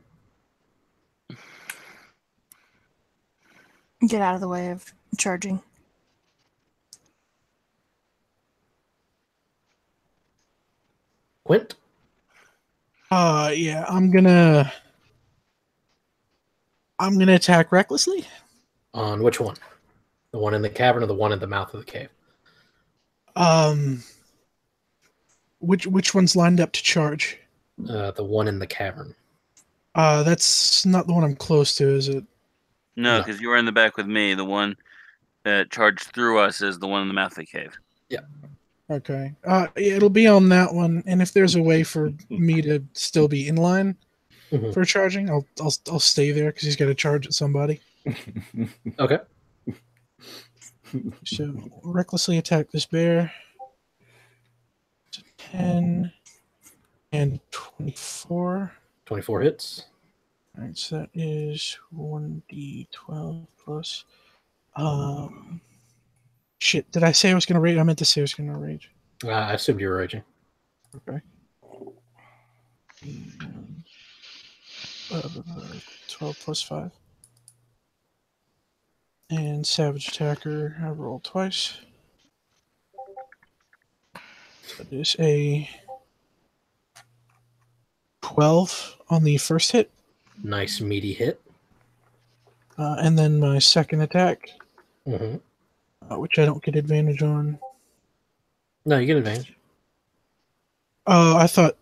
S3: Get out of the way of charging.
S1: Quint?
S6: Yeah, I'm gonna attack recklessly.
S1: On which one? The one in the cavern or the one at the mouth of the cave?
S6: Which one's lined up to charge?
S1: The one in the cavern.
S6: That's not the one I'm close to, is it?
S4: No,
S1: No.
S4: because you were in the back with me. The one that charged through us is the one in the mouth of the cave.
S6: Okay. Yeah, it'll be on that one, and if there's a way for me to still be in line
S1: Mhm.
S6: for charging, I'll stay there because he's got to charge at somebody.
S1: Okay.
S6: So recklessly attack this bear. 10 and 24.
S1: 24 hits.
S6: All right, so that is 1d12 plus. Shit, did I say I was going to rage? I meant to say I was going to rage.
S1: I assumed you were raging.
S6: Okay. 12 plus 5. And Savage Attacker, I rolled twice. So that is a 12 on the first hit.
S1: Nice meaty hit.
S6: And then my second attack,
S1: Mm-hmm.
S6: which I don't get advantage on.
S1: No, you get advantage.
S6: Oh, I thought.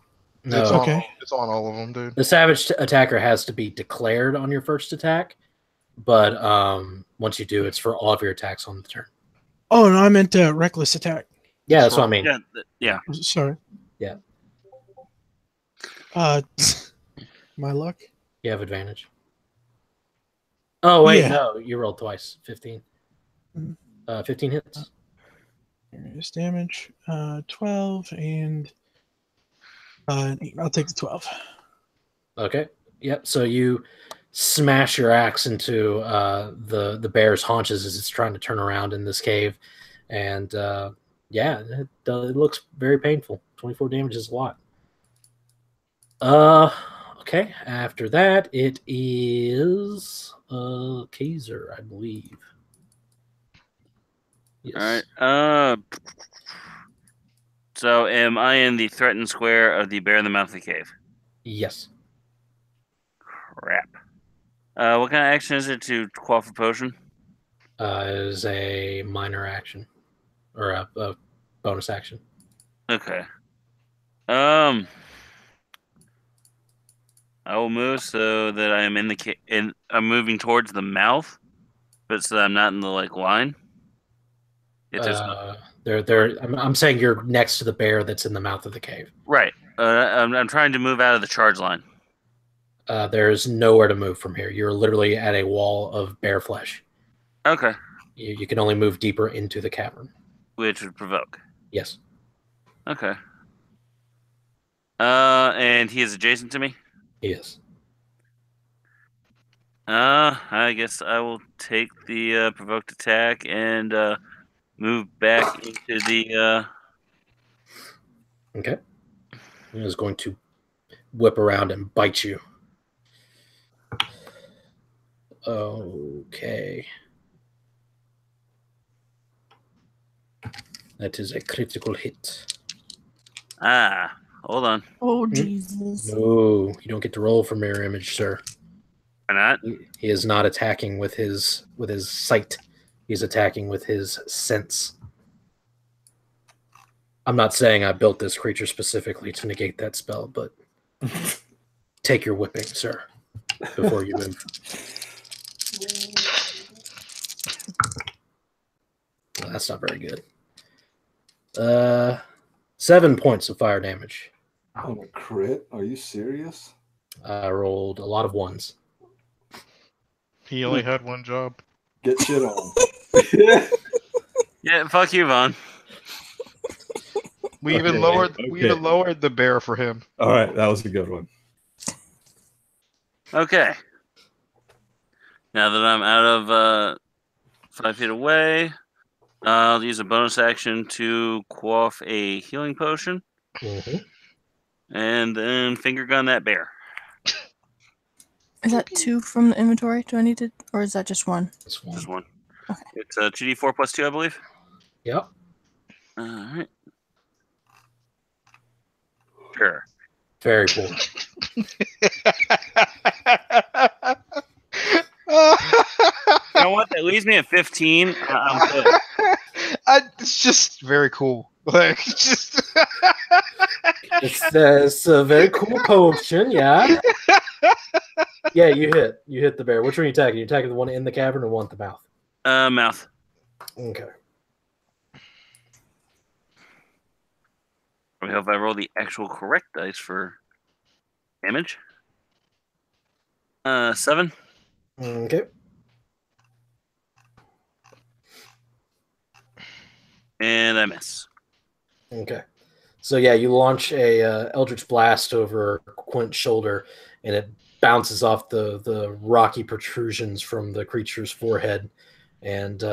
S1: No.
S2: It's
S6: Okay.
S2: on, it's on all of them, dude.
S1: The savage attacker has to be declared on your first attack, but once you do, it's for all of your attacks on the turn.
S6: Oh, no, I meant reckless attack.
S1: Yeah, that's what I mean.
S4: Yeah.
S6: Sorry.
S1: Yeah.
S6: My luck.
S1: You have advantage. Oh, wait,
S6: Yeah.
S1: no, you rolled twice. 15. 15 hits.
S6: Here is damage. 12 and 8. I'll take the 12.
S1: Okay. Yep. So you smash your axe into the bear's haunches as it's trying to turn around in this cave, and yeah, it looks very painful. 24 damage is a lot. Okay. After that, it is Kazer, I believe. Yes.
S4: All right. So am I in the threatened square of the bear in the mouth of the cave?
S1: Yes.
S4: Crap. What kind of action is it to quaff a potion?
S1: It is a minor action or a bonus action.
S4: Okay. I will move so that I am in the I'm moving towards the mouth, but so that I'm not in the line. If there's
S1: I'm saying you're next to the bear that's in the mouth of the cave.
S4: right. I'm trying to move out of the charge line.
S1: There's nowhere to move from here. You're literally at a wall of bear flesh.
S4: Okay.
S1: You can only move deeper into the cavern.
S4: Which would provoke.
S1: Yes.
S4: Okay. And he is adjacent to me?
S1: Yes.
S4: I guess I will take the provoked attack and move back into the.
S1: Okay. He is going to whip around and bite you. Okay. That is a critical hit.
S4: Hold on.
S3: Oh, Jesus.
S1: No, you don't get to roll for mirror image, sir.
S4: Why not?
S1: He is not attacking with his sight. He's attacking with his sense. I'm not saying I built this creature specifically to negate that spell, but take your whipping, sir, before you move. Well, that's not very good. 7 points of fire damage.
S5: On a crit? Are you serious?
S1: I rolled a lot of ones.
S2: He only had one job.
S5: Get shit on.
S4: Yeah, fuck you, Vaughn.
S2: We even
S5: Okay,
S2: lowered.
S5: okay.
S2: We even lowered the bear for him.
S5: All right, that was a good one.
S4: Okay. Now that I'm out of 5 feet away, I'll use a bonus action to quaff a healing potion, and then finger gun that bear.
S3: Is that 2 from the inventory? Do I need to, or is that just 1?
S1: This one.
S4: Just one.
S3: Okay.
S4: It's 2d4 plus 2, I believe.
S1: Yep.
S4: All right. Sure.
S1: Very poor.
S4: You know what? That leaves me at 15. I'm good.
S2: It's just very cool. Like, just.
S1: It's a very cool potion, yeah. Yeah, you hit the bear. Which one are you attacking? You attacking the one in the cavern or one at the mouth?
S4: Mouth.
S1: Okay.
S4: I hope I roll the actual correct dice for damage. 7.
S1: Okay.
S4: And I miss.
S1: Okay. So yeah, you launch a Eldritch Blast over Quint's shoulder, and it bounces off the rocky protrusions from the creature's forehead, and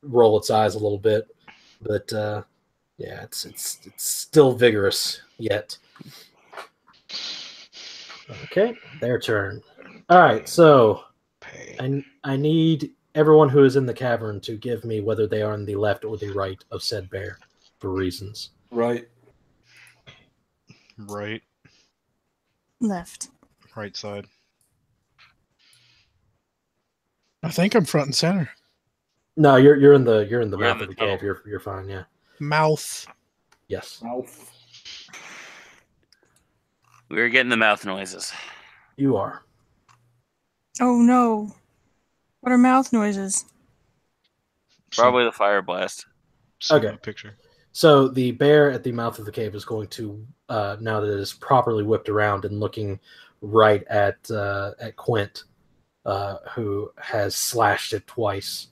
S1: roll its eyes a little bit. But yeah, it's still vigorous yet. Okay, their turn. All right, so I need everyone who is in the cavern to give me whether they are on the left or the right of said bear for reasons.
S5: Right.
S2: Right.
S3: Left.
S2: Right side.
S6: I think I'm front and center.
S1: No, you're in the
S4: We're
S1: mouth
S4: in
S1: of the
S4: the
S1: cave.
S4: tunnel.
S1: You're fine. Yeah.
S6: Mouth.
S1: Yes.
S5: Mouth.
S4: We're getting the mouth noises.
S1: You are.
S3: Oh no. What are mouth noises?
S4: Probably the fire blast.
S1: Okay.
S2: Picture.
S1: So the bear at the mouth of the cave is going to, now that it is properly whipped around and looking right at Quint, who has slashed it twice,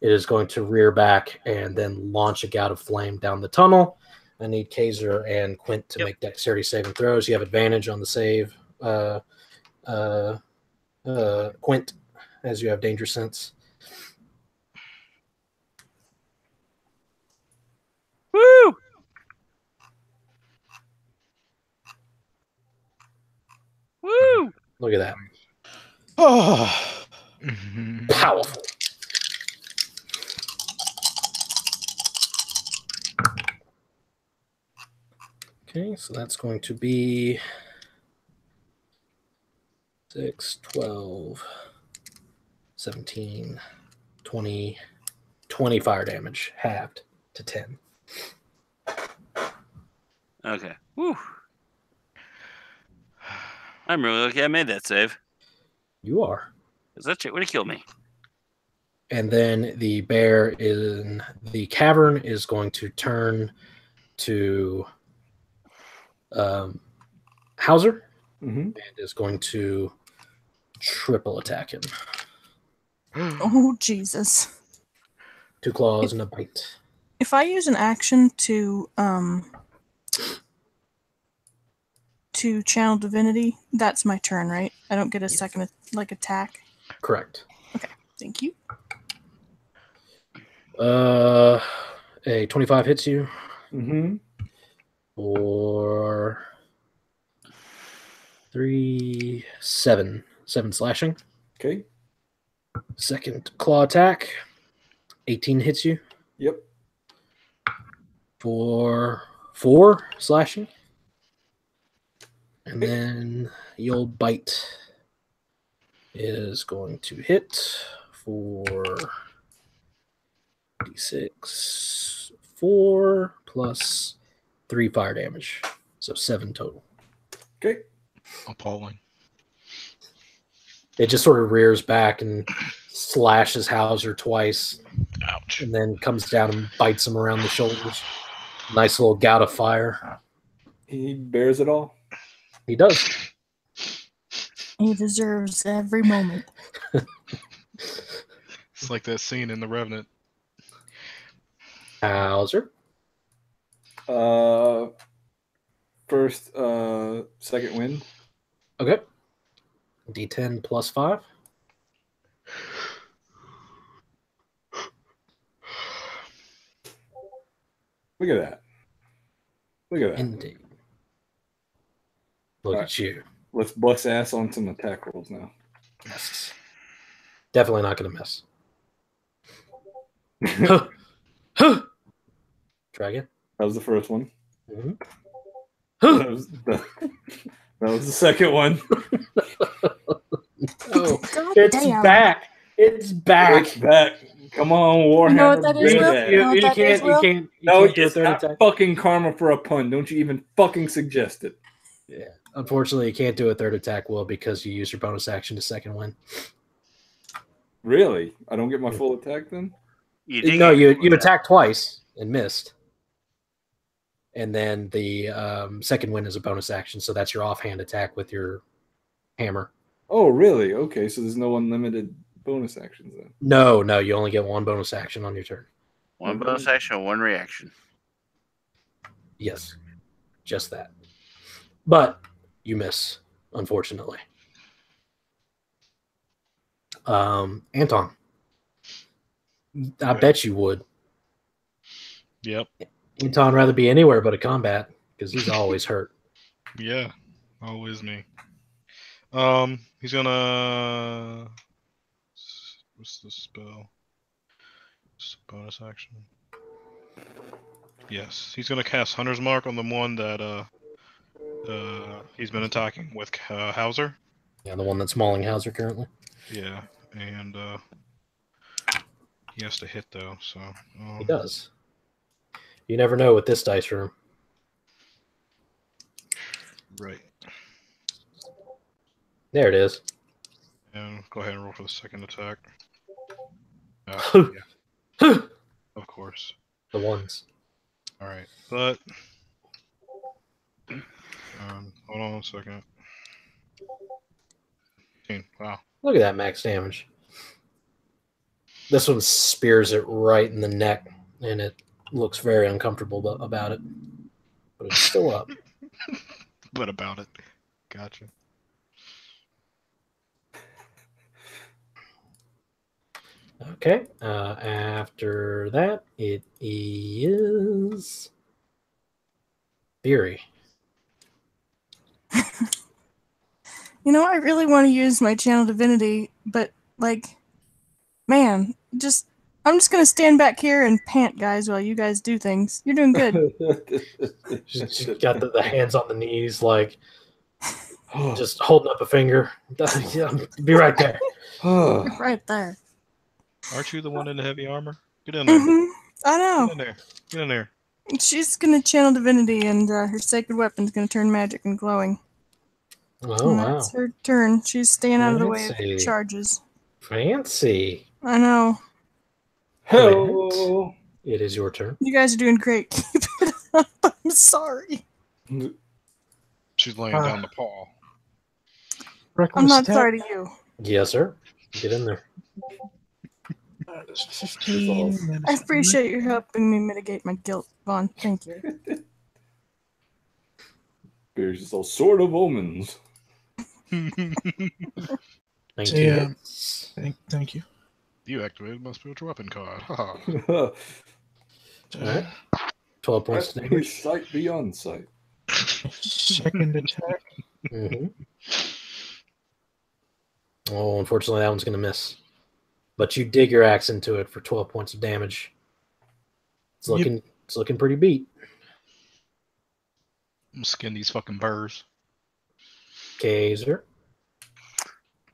S1: it is going to rear back and then launch a gout of flame down the tunnel. I need Kazer and Quint to make dexterity saving throws. You have advantage on the save, Quint, as you have danger sense.
S4: Woo! Woo!
S1: Look at that.
S6: Oh,
S1: Powerful. Okay, so that's going to be 6, 12, 17, 20, 20 fire damage, halved to 10.
S4: Okay. Woo. I'm really lucky I made that save.
S1: You are.
S4: Because that shit would have killed me.
S1: And then the bear in the cavern is going to turn to Hauser and is going to triple attack him.
S3: Oh, Jesus.
S1: 2 claws and a bite.
S3: If I use an action to to channel divinity. That's my turn, right? I don't get a second attack.
S1: Correct.
S3: Okay, thank you.
S1: A 25 hits you.
S5: Mm-hmm.
S1: For 7 slashing.
S5: Okay.
S1: Second claw attack. 18 hits you.
S5: Yep.
S1: For 4 slashing. And then the old bite is going to hit for d6, 4 plus 3 fire damage. So 7 total.
S5: Okay.
S2: Appalling.
S1: It just sort of rears back and slashes Hauser twice.
S2: Ouch.
S1: And then comes down and bites him around the shoulders. Nice little gout of fire.
S5: He bears it all.
S1: He does.
S3: He deserves every moment.
S2: It's like that scene in The Revenant.
S1: Hauser.
S5: First, second wind.
S1: Okay. D10 plus 5.
S5: Look at that. Look at that.
S1: Indeed. Look
S5: All
S1: at you.
S5: Let's bust ass on some attack rolls now.
S1: Yes. Definitely not going to miss. Try again.
S5: That was the first one.
S1: Mm-hmm.
S5: That was the second one.
S1: Oh,
S3: God
S1: it's
S3: damn.
S1: back. It's back.
S5: It's back. Come on, Warhammer.
S3: You know what that is,
S5: bring
S3: Will?
S5: that.
S3: You know what that is, Will?
S1: You
S5: No,
S1: can't do a
S5: it's
S1: third
S5: not
S1: attack.
S5: fucking karma for a pun. Don't you even fucking suggest it.
S1: Yeah. Unfortunately, you can't do a third attack, Will, because you use your bonus action to second win.
S5: Really? I don't get my full attack then?
S1: No, you attacked twice and missed. And then the second win is a bonus action, so that's your offhand attack with your hammer.
S5: Oh, really? Okay, so there's no unlimited bonus actions then.
S1: No, you only get one bonus action on your turn.
S4: One bonus action, one reaction.
S1: Yes, just that. But you miss, unfortunately. Anton, I bet you would.
S2: Yep.
S1: Anton rather be anywhere but a combat because he's always hurt.
S2: Yeah. Always me. He's gonna. What's the spell? Just a bonus action. Yes, he's gonna cast Hunter's Mark on the one that he's been attacking with Hauser.
S1: Yeah, the one that's mauling Hauser currently.
S2: Yeah, and he has to hit though. So
S1: He does. You never know with this dice room.
S2: Right.
S1: There it is.
S2: And go ahead and roll for the second attack. Yeah. Of course.
S1: The ones.
S2: All right, but hold on a second. 15. Wow.
S1: Look at that max damage. This one spears it right in the neck, and it looks very uncomfortable about it. But it's still up.
S2: But about it. Gotcha.
S1: Okay. After that, it is Biri.
S3: You know, I really want to use my channel divinity, but man, I'm just gonna stand back here and pant, guys, while you guys do things. You're doing good.
S1: She's got the hands on the knees, just holding up a finger. Yeah, be right there.
S3: Right there.
S2: Aren't you the one in the heavy armor? Get in there.
S3: Mm-hmm. I know.
S2: Get in there. Get in there.
S3: She's gonna channel divinity, and her sacred weapon's gonna turn magic and glowing.
S1: Oh,
S3: And
S1: wow.
S3: that's her turn. She's staying out of the way
S1: Fancy.
S3: of charges.
S1: Fancy.
S3: I know.
S5: Hello.
S1: It is your turn.
S3: You guys are doing great. Keep it up. I'm sorry.
S2: She's laying down the paw.
S6: Reckless
S3: I'm not
S6: attack.
S3: sorry to you.
S1: Yes, sir. Get in there.
S6: That is 15. That
S3: I
S6: is
S3: appreciate you helping me mitigate my guilt, Vaughn. Thank you.
S5: Biri's just all sort of omens.
S1: 19
S6: Say,
S1: hits.
S6: Thank you.
S2: You activated my spiritual weapon card. Haha.
S1: All right. 12 points of
S5: That's
S1: damage.
S5: sight beyond sight.
S6: Second attack.
S1: Mm-hmm. Oh, unfortunately, that one's going to miss. But you dig your axe into it for 12 points of damage. It's looking pretty beat.
S2: I'm skin these fucking burrs.
S1: Kazer.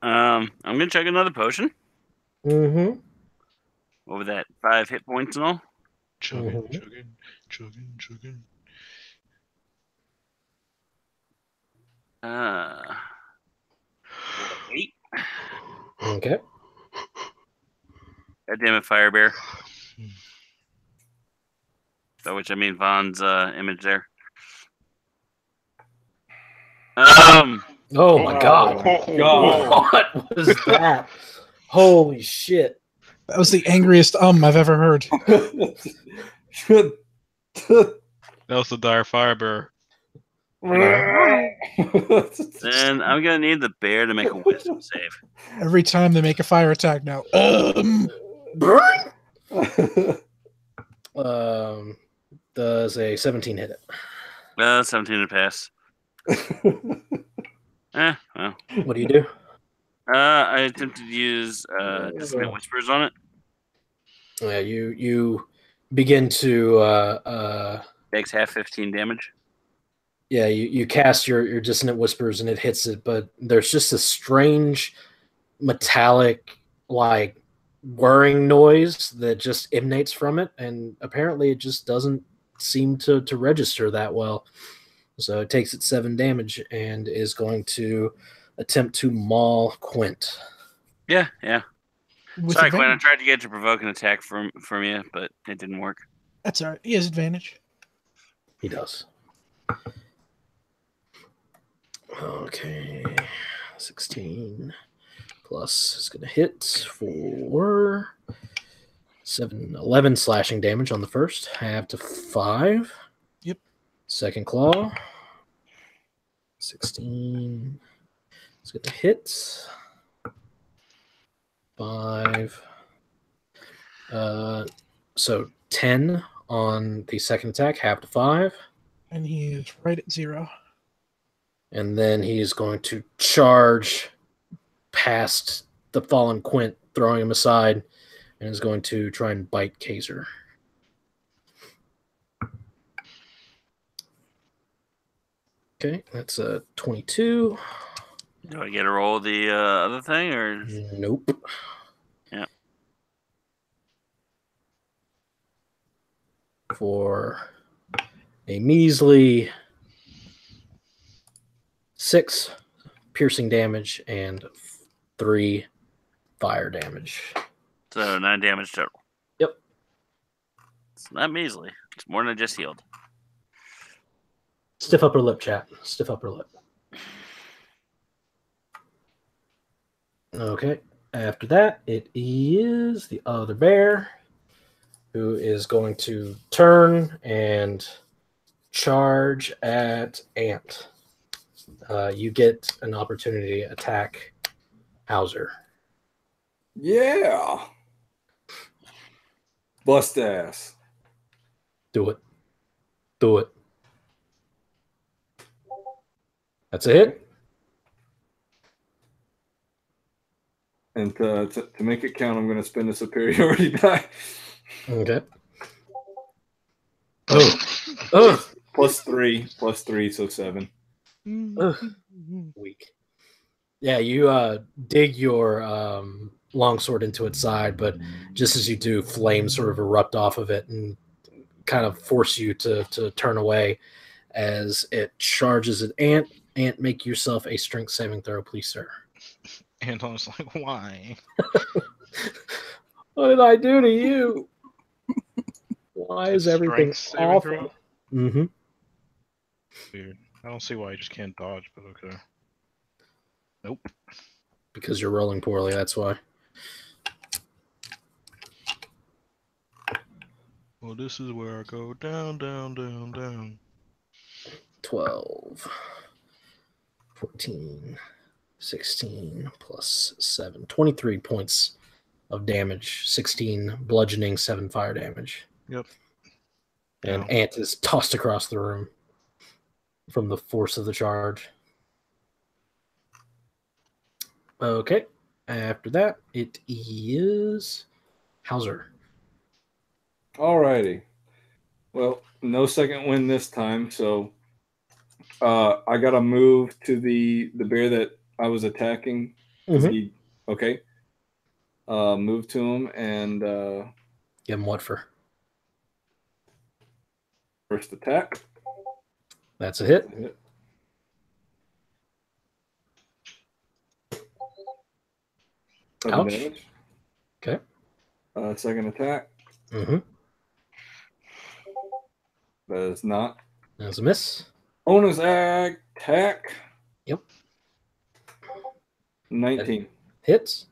S4: I'm gonna check another potion.
S1: Mm-hmm.
S4: What was that? 5 hit points and all.
S2: Chugging,
S1: Mhm.
S2: chugging, chugging, chugging.
S4: Uh, 8.
S1: Okay.
S4: God damn it, Fire Bear. By which I mean Vaughn's image there.
S1: Oh my god.
S5: God.
S1: What was that? Holy shit.
S6: That was the angriest I've ever heard.
S2: That was the dire fire bear.
S4: Then I'm gonna need the bear to make a wisdom save.
S6: Every time they make a fire attack now.
S1: Does a 17 hit it?
S4: 17 to pass. Well.
S1: What do you do?
S4: I attempted to use Dissonant Whispers on it.
S1: Yeah, you begin to
S4: Takes half 15 damage.
S1: yeah, you cast your Dissonant Whispers and it hits it, but there's just a strange metallic like whirring noise that just emanates from it, and apparently it just doesn't seem to register that well. So it takes its 7 damage and is going to attempt to maul Quint.
S4: Yeah.
S6: With
S4: Sorry, Quinn. I
S6: advantage.
S4: tried to get you to provoke an attack from you, but it didn't work.
S6: That's all right. He has advantage.
S1: He does. Okay. 16 plus is going to hit for 11 slashing damage on the first. Half to 5.
S6: Yep.
S1: Second claw. 16. It's going to hit. 5. So 10 on the second attack, half to 5.
S6: And he is right at 0.
S1: And then he's going to charge past the fallen Quint, throwing him aside, and is going to try and bite Kazer. Okay, that's a 22.
S4: Do I get a roll of the other thing, or
S1: Nope.
S4: Yeah.
S1: For a measly 6 piercing damage and 3 fire damage.
S4: so 9 damage total?
S1: Yep.
S4: It's not measly. It's more than I just healed.
S1: Stiff upper lip, chat. Stiff upper lip. Okay. After that, it is the other bear who is going to turn and charge at Ant. You get an opportunity to attack Hauser.
S5: Yeah. Bust ass.
S1: Do it. Do it. That's a hit.
S5: And to make it count, I'm going to spend a superiority die.
S1: Okay. Oh.
S5: Plus 3, so 7.
S1: Weak. Yeah, you dig your longsword into its side, but just as you do, flames sort of erupt off of it and kind of force you to turn away as it charges at Ant. Ant, make yourself a strength saving throw, please, sir.
S2: Anton's like, why?
S1: What did I do to you? Why is everything
S2: Strength saving
S1: awful?
S2: throw?
S1: Mm-hmm.
S2: Weird. I don't see why you just can't dodge, but okay. Nope.
S1: Because you're rolling poorly, that's why.
S2: Well, this is where I go down, down, down, down.
S1: 12, 14, 16 plus 7. 23 points of damage. 16 bludgeoning, 7 fire damage.
S2: Yep.
S1: And Ant is tossed across the room from the force of the charge. Okay. After that, it is Hauser.
S5: Alrighty. Well, no second wind this time, so I gotta move to the bear that I was attacking. Okay. Move to him and
S1: give him what for?
S5: First attack.
S1: That's a hit.
S5: Ouch. Damage.
S1: Okay.
S5: Second attack.
S1: Mm-hmm.
S5: That is not.
S1: That's a miss.
S5: Bonus attack.
S1: Yep.
S5: 19.
S1: That hits.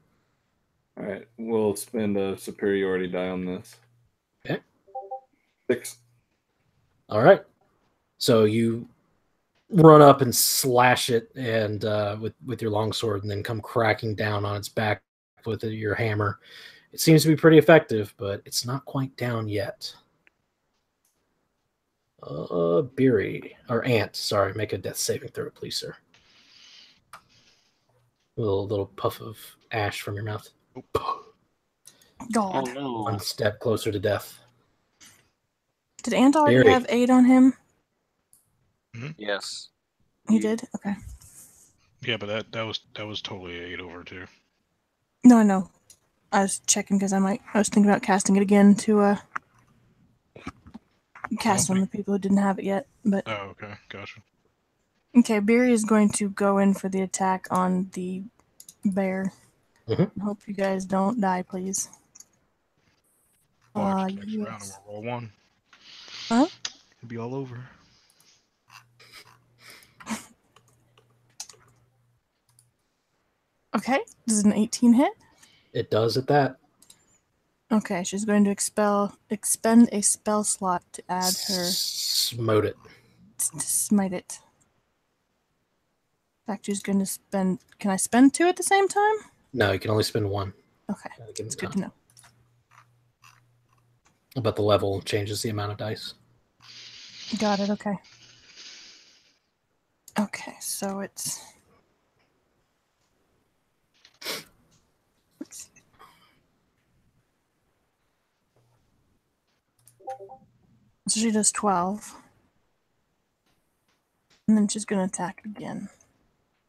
S5: All right. We'll spend a superiority die on this.
S1: Okay.
S5: 6.
S1: All right. So you run up and slash it, and with your longsword, and then come cracking down on its back with your hammer. It seems to be pretty effective, but it's not quite down yet. Biri, or Ant, sorry, make a death saving throw, please, sir. A little puff of ash from your mouth.
S3: God.
S4: Oh, no.
S1: One step closer to death.
S3: Did Ant already
S1: Biri.
S3: have 8 on him?
S4: Yes.
S3: He did? Okay.
S2: Yeah, but that was totally 8 over too.
S3: No, I know. I was checking because I was thinking about casting it again to cast on the people who didn't have it yet. But
S2: Oh, okay, gotcha.
S3: okay, Biri is going to go in for the attack on the bear. I hope you guys don't die, please.
S2: Watch next
S3: yes.
S2: round and we'll roll 1.
S3: Huh?
S2: It'll be all over.
S3: Okay, this is an 18 hit.
S1: It does at that.
S3: Okay, she's going to expend a spell slot to add her
S1: Smote it.
S3: to smite it. In fact, she's going to spend. Can I spend 2 at the same time?
S1: No, you can only spend 1.
S3: Okay, it's good to know.
S1: But the level changes the amount of dice.
S3: Got it. Okay. Okay, so it's. So she does 12. And then she's going to attack again.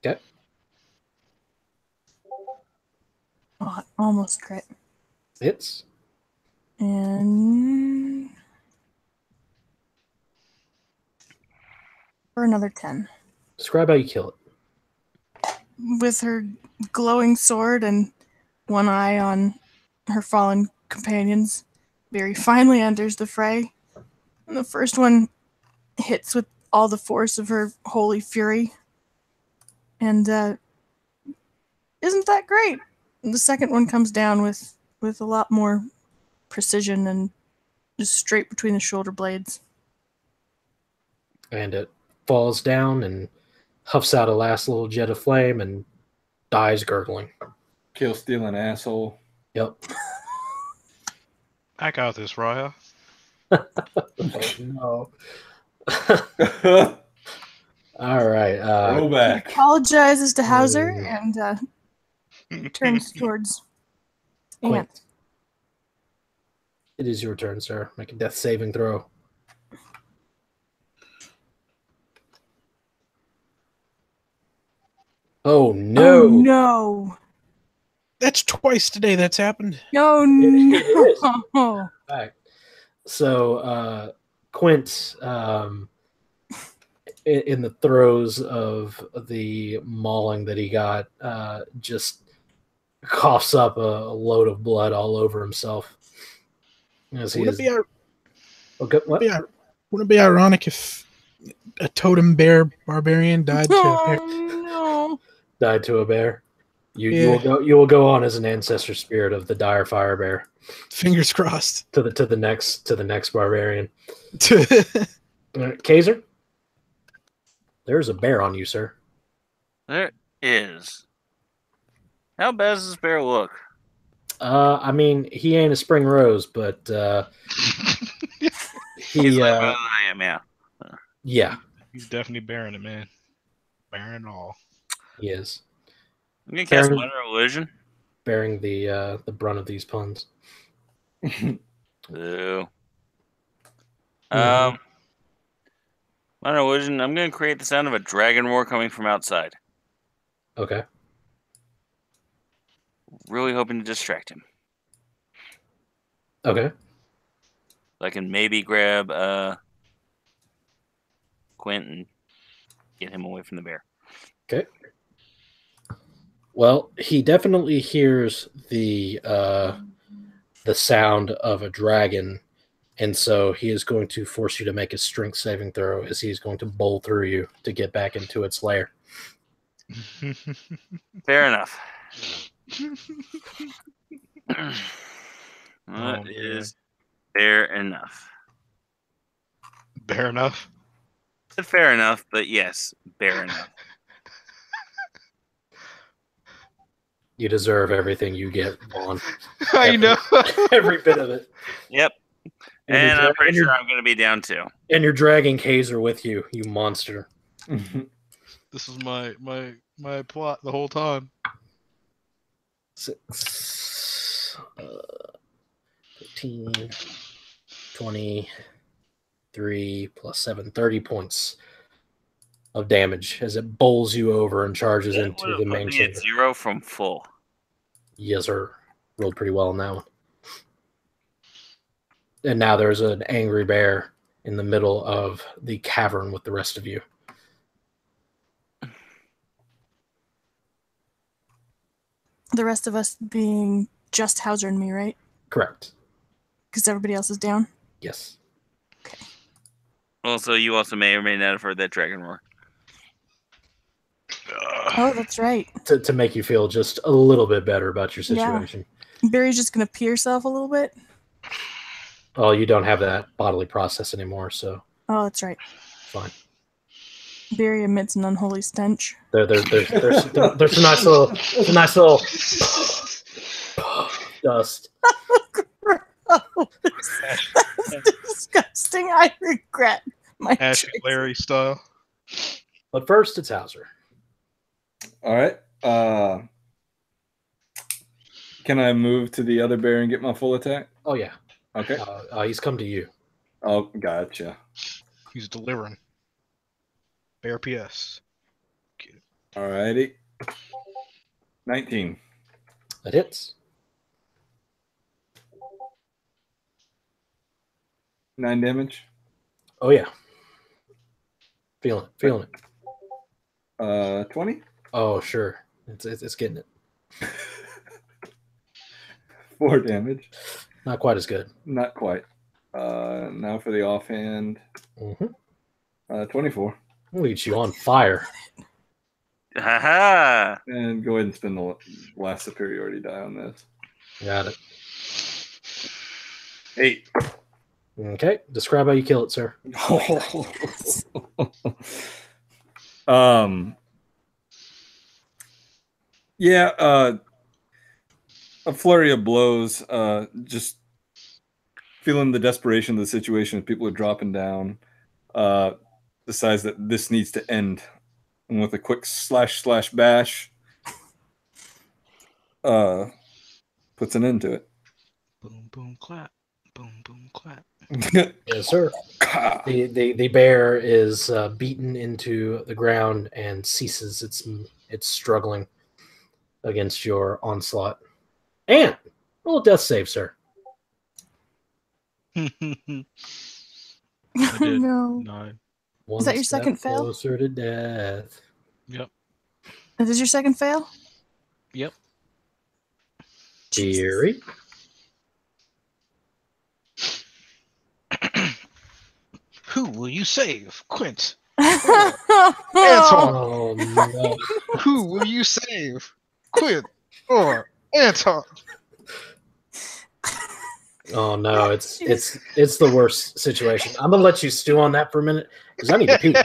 S1: Okay.
S3: Oh, it almost crit.
S1: Hits.
S3: And. For another 10.
S1: Describe how you kill it.
S3: With her glowing sword and one eye on her fallen companions, Biri finally enters the fray. And the first one hits with all the force of her holy fury. And isn't that great? And the second one comes down with a lot more precision and just straight between the shoulder blades.
S1: And it falls down and huffs out a last little jet of flame and dies gurgling.
S5: Kill stealing asshole.
S1: Yep.
S2: I got this, Raya.
S1: No. All right.
S5: Go back.
S3: Apologizes to Hauser and turns towards
S1: Quint.
S3: Ant.
S1: It is your turn, sir. Make a death saving throw. Oh no!
S3: Oh no!
S6: That's twice today that's happened.
S3: Oh
S1: It
S3: no!
S1: Back. So Quint, in the throes of the mauling that he got, just coughs up a load of blood all over himself. As he
S6: Wouldn't
S1: is...
S6: it be ironic if a totem bear barbarian died to a bear?
S3: No!
S1: died to a bear? You will go on as an ancestor spirit of the dire fire bear.
S6: Fingers crossed.
S1: To the next barbarian. Kazer? There's a bear on you, sir.
S4: There is. How bad does this bear look?
S1: I mean, he ain't a spring rose, but
S4: He's like better than I am, yeah.
S1: Yeah,
S2: He's definitely bearing it, man. Bearing it all.
S1: he is.
S4: I'm gonna cast
S1: Bearing-
S4: Minor Illusion.
S1: Bearing the brunt of these puns.
S4: Ooh.
S1: Mhm.
S4: Minor Illusion. I'm gonna create the sound of a dragon roar coming from outside.
S1: Okay.
S4: Really hoping to distract him.
S1: Okay.
S4: I can maybe grab Quint and get him away from the bear.
S1: Okay. Well, he definitely hears the sound of a dragon, and so he is going to force you to make a strength saving throw as he's going to bowl through you to get back into its lair.
S4: Fair enough.
S2: Oh,
S4: That is fair enough.
S2: Bear enough?
S4: Fair enough, but yes, fair enough.
S1: You deserve everything you get, Vaughn.
S2: I know.
S1: Every bit of it.
S4: Yep. And I'm pretty sure I'm going to be down too.
S1: And you're dragging Kazer with you, you monster.
S2: This is my plot the whole time.
S1: 6, 15, 23 plus 7, 30 points of damage as it bowls you over and charges
S4: That
S1: into
S4: would've
S1: the
S4: put
S1: main
S4: me at
S1: chamber.
S4: 0 from full.
S1: Yes, sir. Rolled pretty well on that one. And now there's an angry bear in the middle of the cavern with the rest of you.
S3: The rest of us being just Hauser and me, right?
S1: Correct.
S3: Because everybody else is down.
S1: Yes.
S4: Also, you also may or may not have heard that dragon roar.
S3: Oh, that's right.
S1: To make you feel just a little bit better about your
S3: Yeah.
S1: situation.
S3: Barry's just gonna pee herself a little bit.
S1: Oh, you don't have that bodily process anymore, so
S3: Oh, that's right.
S1: fine.
S3: Barry emits an unholy stench.
S1: There's a nice little dust.
S3: Oh, that's disgusting. I regret my
S2: Ashley
S3: choice.
S2: Larry style.
S1: But first, it's Hauser.
S5: All right. Can I move to the other bear and get my full attack?
S1: Oh yeah,
S5: Okay.
S1: he's come to you.
S5: Oh, gotcha.
S2: He's delivering. Bear PS.
S5: All righty. 19.
S1: That hits.
S5: 9 damage.
S1: Oh yeah, feeling it.
S5: 20.
S1: Oh sure, it's getting it.
S5: 4 damage.
S1: Not quite as good.
S5: Not quite. Now for the offhand. 24.
S1: Leads you on fire.
S4: Haha!
S5: And go ahead and spend the last superiority die on this.
S1: Got it.
S5: 8.
S1: Okay, describe how you kill it, sir.
S5: Yeah, a flurry of blows, just feeling the desperation of the situation. People are dropping down, decides that this needs to end. And with a quick slash bash, puts an end to it.
S2: Boom, boom, clap. Boom, boom, clap.
S1: Yes, sir. The bear is beaten into the ground and ceases its struggling against your onslaught. And roll a death save, sir.
S2: I
S3: Oh,
S2: did.
S3: no.
S2: 9.
S1: One
S3: that your
S1: step
S3: second fail?
S1: Closer to death.
S2: Yep.
S3: Is this your second fail?
S2: Yep.
S1: Biri.
S2: Who will you save? Quint.
S3: Oh,
S1: Oh no.
S2: Who will you save? Quint or Anton?
S1: Oh no, it's the worst situation. I'm gonna let you stew on that for a minute because I need to pee.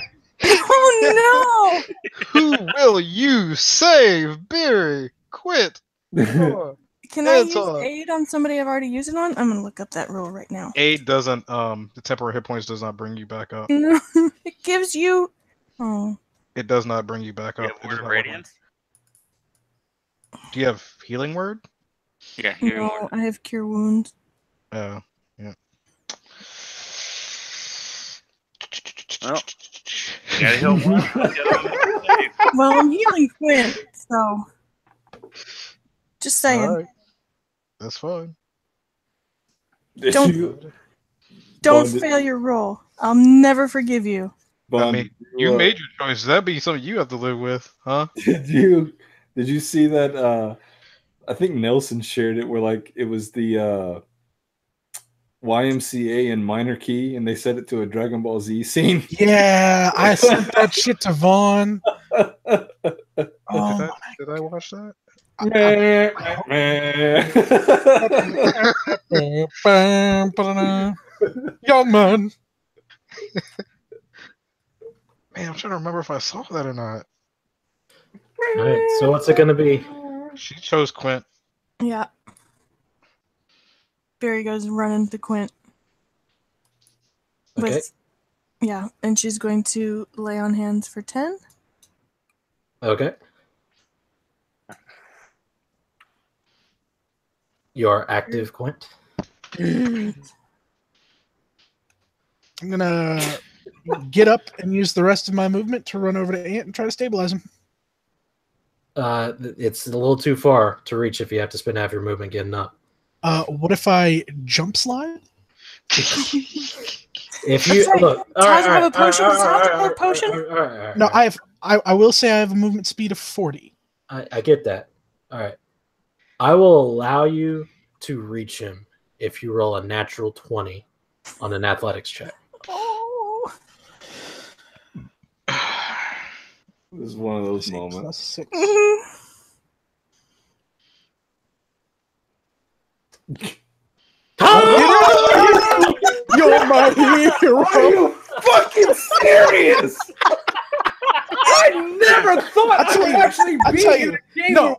S3: oh Oh
S2: Who will you save, Biri? Quit.
S3: no! Can I use
S2: Anton.
S3: aid on somebody I've already used it on? I'm gonna look up that rule right now.
S2: Aid doesn't. The temporary hit points does not bring you back up.
S3: No, it gives you. Oh,
S2: It does not bring you back
S4: You
S2: up.
S4: have
S2: It
S4: Word
S2: does
S4: of
S2: not work.
S4: Radiance?
S2: Do you have healing word?
S4: Yeah, here you
S3: no,
S4: are.
S3: I have cure wounds.
S2: Oh, yeah.
S4: Well, you gotta heal one.
S3: Well, I'm healing Quint, so just saying.
S2: All right. That's fine.
S5: Did
S3: Don't-
S5: you,
S3: Don't
S5: Bond-
S3: fail your roll. I'll never forgive you.
S5: Bond,
S2: I mean, you made your choice. That'd be something you have to live with, huh?
S5: Did you see that? I think Nelson shared it where like it was the YMCA in minor key, and they set it to a Dragon Ball Z scene.
S6: Yeah, I sent that shit to Vaughn. Oh,
S2: Did I watch that?
S6: young man.
S2: Man, I'm trying to remember if I saw that or not.
S1: All right, so what's it going to be?
S2: She chose Quint.
S3: Yeah. Barry goes running to Quint.
S1: Okay.
S3: Yeah, and she's going to lay on hands for 10.
S1: Okay. You are active, Quint.
S6: I'm gonna get up and use the rest of my movement to run over to Ant and try to stabilize him.
S1: It's a little too far to reach if you have to spend half your movement getting up.
S6: What if I jump slide?
S1: If you
S3: That's right.
S1: look,
S3: Does Hauser have a potion? Does Hauser have a potion?
S6: No, I will say I have a movement speed of 40.
S1: I get that. All right. I will allow you to reach him if you roll a natural 20 on an athletics check.
S3: Oh.
S5: This is one of those
S6: 6
S5: moments.
S6: plus 6. You're my hero.
S5: Are you fucking serious? I never thought I would actually be in a game where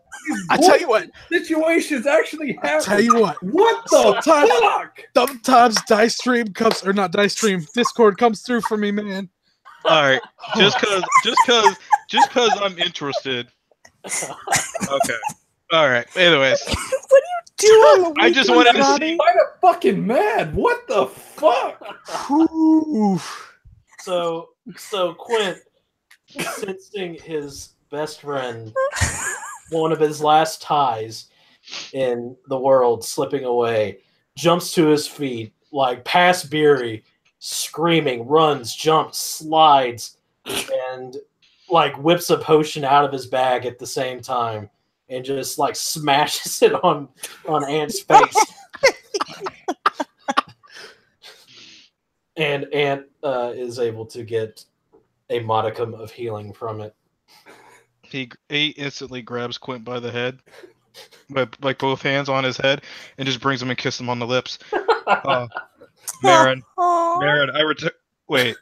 S6: I tell you what.
S5: situations actually happen.
S6: I tell you what.
S5: What the fuck?
S6: Sometimes Dice Stream comes, or not Dice Stream, Discord comes through for me, man.
S2: All right, just cause I'm interested. Okay. All right. Anyways,
S3: What do you do on the
S2: I just
S3: weekends,
S2: wanted to see-
S3: Robbie?
S5: I'm fucking mad. What the fuck?
S6: Ooh.
S1: So Quint, sensing his best friend, one of his last ties in the world, slipping away, jumps to his feet, like past Biri, screaming, runs, jumps, slides, and like whips a potion out of his bag at the same time, and just like smashes it on Ant's face. And Ant is able to get a modicum of healing from it.
S2: he instantly grabs Quint by the head, with like both hands on his head, and just brings him and kisses him on the lips. Marin,
S3: Aw.
S2: Wait.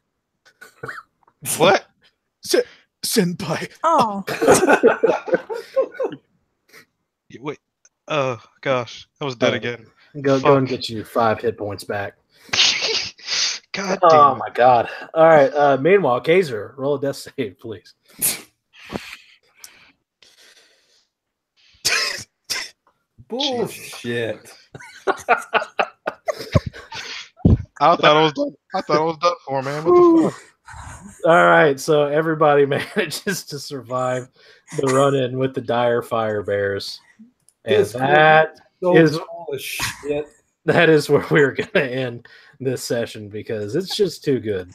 S2: What?
S6: Senpai.
S3: Oh.
S2: Wait. Oh gosh, I was dead again.
S1: Go and get you 5 hit points back.
S2: God
S1: Oh
S2: damn it.
S1: my god. All right. Meanwhile, Kazer, roll a death save, please.
S5: Bullshit.
S2: I thought I was done for, man. What the fuck?
S1: All right, so everybody manages to survive the run-in with the dire fire bears, and
S5: This
S1: that is
S5: full of shit.
S1: where we're going to end this session because it's just too good.